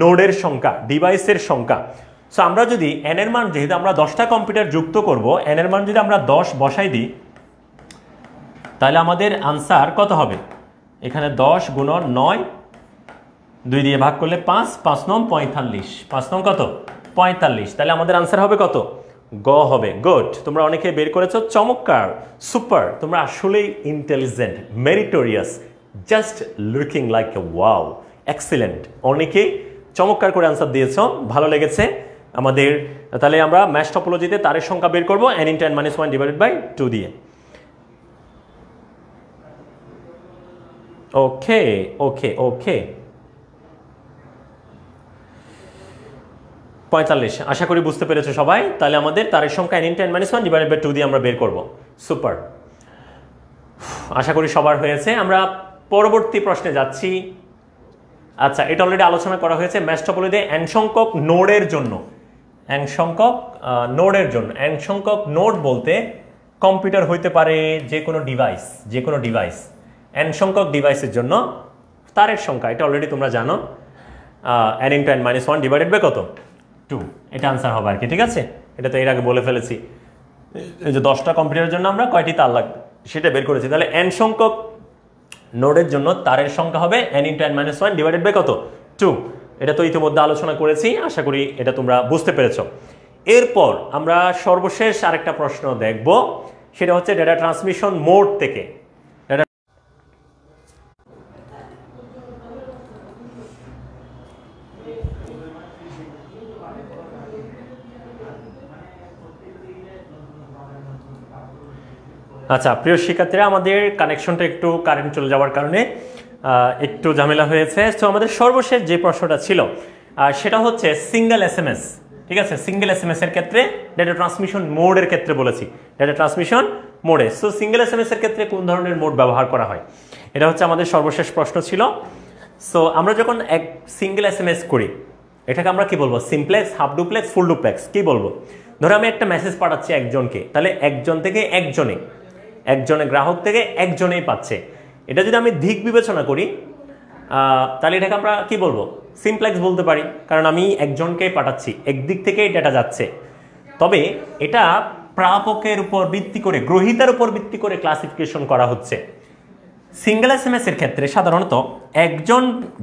নোডের সংখ্যা, ডিভাইসের সংখ্যা। সো আমরা যদি n এর মান, যেহেতু আমরা 10টা কম্পিউটার যুক্ত করব, n এর মান যদি আমরা 10 বসাই দিই তাহলে আমাদের আনসার কত হবে? এখানে 10 গুণন 9, 2 দিয়ে ভাগ করলে 5, 5 9 45, 5 9 কত? 45। তাহলে আমাদের আনসার হবে কত? গ হবে। গুড, তোমরা অনেকে বের করেছো, চমৎকার, সুপার, তোমরা আসলেই intelligent, meritorious, just looking like a wow, excellent. অনেকেই চমৎকার করে আনসার দিয়েছো, ভালো লেগেছে আমাদের। তাহলে আমরা ম্যাশ টপোলজিতে তারের সংখ্যা বের করবো n × n - 1 ডিভাইডেড বাই 2 দিয়ে। ওকে ওকে ওকে, 45। আশা করি বুঝতে পেরেছো সবাই। তাহলে আমাদের তারের সংখ্যা n × n - 1 ডিভাইডেড বাই 2 দিয়ে আমরা বের করব। সুপার, আশা করি সবার হয়েছে। আমরা পরবর্তী প্রশ্নে যাচ্ছি। আচ্ছা, এটা অলরেডি আলোচনা করা হয়েছে ম্যাশ টপোলজিতে n সংখ্যক নোডের জন্য। n সংখ্যক নোডের জন্য, n সংখ্যক নোড বলতে কম্পিউটার হইতে পারে, যে কোনো ডিভাইস, যে কোনো ডিভাইস। n সংখ্যক ডিভাইসের জন্য তারের সংখ্যা, এটা অলরেডি তোমরা জানো, n × n - 1 ডিভাইডেড বাই কত? 2। এটা আনসার হবে আর কি, ঠিক আছে? এটা তো এর আগে বলে ফেলেছি। এই যে 10টা কম্পিউটারের জন্য আমরা কয়টি তার লাগবে সেটা বের করেছি। তাহলে n সংখ্যক নোডের জন্য তারের সংখ্যা হবে n × n - 1 ডিভাইডেড বাই কত? 2। এটা তো ইতিমধ্যে আলোচনা করেছি, আশা করি এটা তোমরা বুঝতে পেরেছো। এরপর আমরা সর্বশেষ আরেকটা প্রশ্ন দেখব, সেটা হচ্ছে ডেটা ট্রান্সমিশন মোড থেকে। আচ্ছা প্রিয় শিক্ষার্থীরা, আমাদের কানেকশনটা একটু কারেন্ট চলে যাওয়ার কারণে একটু ঝামেলা হয়েছে। তো আমাদের সর্বশেষ যে প্রশ্নটা ছিল সেটা হচ্ছে সিঙ্গেল SMS, ঠিক আছে? সিঙ্গেল SMS এর ক্ষেত্রে ডেটা ট্রান্সমিশন মোডের ক্ষেত্রে বলেছি, ডেটা ট্রান্সমিশন মোডে। সো সিঙ্গেল SMS এর ক্ষেত্রে কোন ধরনের মোড ব্যবহার করা হয়, এটা হচ্ছে আমাদের সর্বশেষ প্রশ্ন ছিল। সো আমরা যখন এক সিঙ্গেল SMS করি, এটাকে আমরা কি বলবো? Simplex, half duplex, full duplex, কি বলবো? ধরো আমি একটা মেসেজ পাঠাচ্ছি একজনকে, তাহলে একজন থেকে একজনে, একজনের গ্রাহক থেকে একজনেই পাচ্ছে। এটা যদি আমি দিক বিবেচনা করি তাহলে এটাকে আমরা কি বলবো? সিমপ্লেক্স বলতে পারি, কারণ আমি একজনকে পাঠাচ্ছি, একদিক থেকেই ডেটা যাচ্ছে। তবে এটা প্রাপকের উপর ভিত্তি করে, গ্রহীতার উপর ভিত্তি করে ক্লাসিফিকেশন করা হচ্ছে। সিঙ্গেল SMS এর ক্ষেত্রে সাধারণত একজন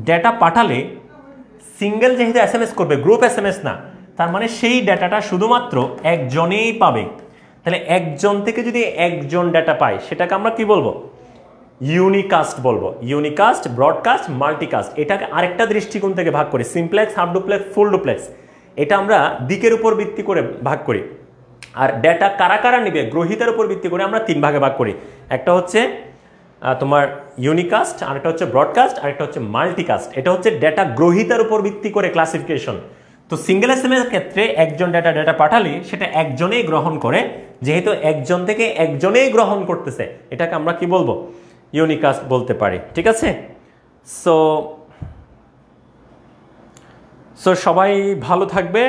ডেটা পাঠালে, সিঙ্গেল যেহেতু SMS করবে, গ্রুপ SMS না, তার মানে সেই ডেটাটা শুধুমাত্র একজনেই পাবে। তাহলে একজন থেকে যদি একজন ডেটা পায়, সেটাকে আমরা কি বলবো? ইউনিকাস্ট বলবো। Unicast, broadcast, multicast. এটাকে আরেকটা দৃষ্টিকোণ থেকে ভাগ করি, simplex, half duplex, full duplex. এটা আমরা দিকের উপর ভিত্তি করে ভাগ করি। আর ডেটা কারা কারা নিবে, গ্রহীতার উপর ভিত্তি করে আমরা 3 ভাগে ভাগ করি। একটা হচ্ছে তোমার ইউনিকাস্ট, আরেকটা হচ্ছে ব্রডকাস্ট, আরেকটা হচ্ছে মাল্টিকাস্ট। এটা হচ্ছে ডেটা গ্রহীতার উপর ভিত্তি করে ক্লাসিফিকেশন। তো সিঙ্গেল SMS এর ক্ষেত্রে একজন ডেটা পাঠালে সেটা একজনেই গ্রহণ করে, যেহেতু একজন থেকে একজনেই গ্রহণ করতেছে, এটাকে আমরা কি বলবো? ইউনিকাস্ট বলতে পারি, ঠিক আছে? সো সবাই ভালো থাকবে,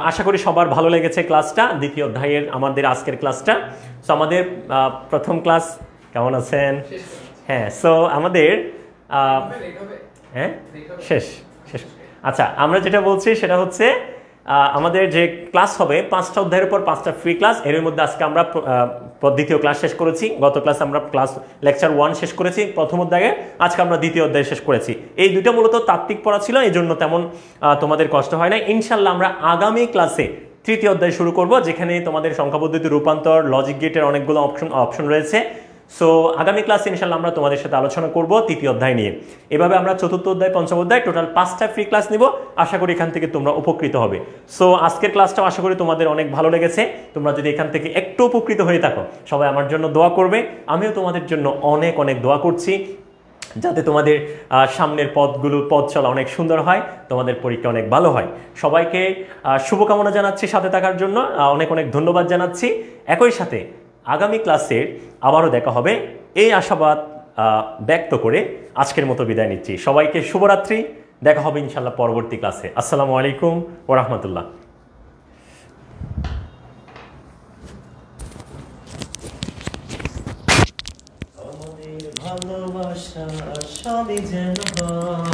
আশা করি সবার ভালো লেগেছে ক্লাসটা, দ্বিতীয় অধ্যায়ের আমাদের আজকের ক্লাসটা। সো আমাদের প্রথম ক্লাস, কেমন আছেন? হ্যাঁ, সো আমাদের হ্যাঁ শেষ শেষ। আচ্ছা, আমরা যেটা বলছি সেটা হচ্ছে আমাদের যে ক্লাস হবে 5টা অধ্যায়ের উপর 5টা ফ্রি ক্লাস। এর মধ্যে আজকে আমরা দ্বিতীয় ক্লাস শেষ করেছি, গত ক্লাসে আমরা লেকচার 1 শেষ করেছি প্রথম অধ্যায়ে, আজকে আমরা দ্বিতীয় অধ্যায় শেষ করেছি। এই দুইটা মূলত তাত্ত্বিক পড়া ছিল, এই জন্য তেমন তোমাদের কষ্ট হয় না। ইনশাল্লাহ আমরা আগামী ক্লাসে তৃতীয় অধ্যায় শুরু করব, যেখানে তোমাদের সংখ্যা পদ্ধতি, রূপান্তর, লজিক গেটের অনেকগুলো অপশন রয়েছে। সো আগামী ক্লাসে ইনশাল্লাহ আমরা তোমাদের সাথে আলোচনা করব তৃতীয় অধ্যায় নিয়ে। এভাবে আমরা চতুর্থ অধ্যায়, পঞ্চম অধ্যায়, টোটাল 5টা ফ্রি ক্লাস নিব। আশা করি এখান থেকে তোমরা উপকৃত হবে। সো আজকের ক্লাসটাও আশা করি তোমাদের অনেক ভালো লেগেছে। তোমরা যদি এখান থেকে একটু উপকৃত হয়ে থাকো, সবাই আমার জন্য দোয়া করবে। আমিও তোমাদের জন্য অনেক অনেক দোয়া করছি, যাতে তোমাদের সামনের পথ চলা অনেক সুন্দর হয়, তোমাদের পরীক্ষা অনেক ভালো হয়। সবাইকে শুভকামনা জানাচ্ছি সাথে থাকার জন্য, অনেক অনেক ধন্যবাদ জানাচ্ছি। একই সাথে আগামী ক্লাসে আবারও দেখা হবে, এই আশাবাদ ব্যক্ত করে আজকের মতো বিদায় নিচ্ছি। সবাইকে শুভরাত্রি, দেখা হবে ইনশাল্লাহ পরবর্তী ক্লাসে। আসসালামু আলাইকুম ওয়া রাহমাতুল্লাহ। ভালোবাসা সবই যেন হয়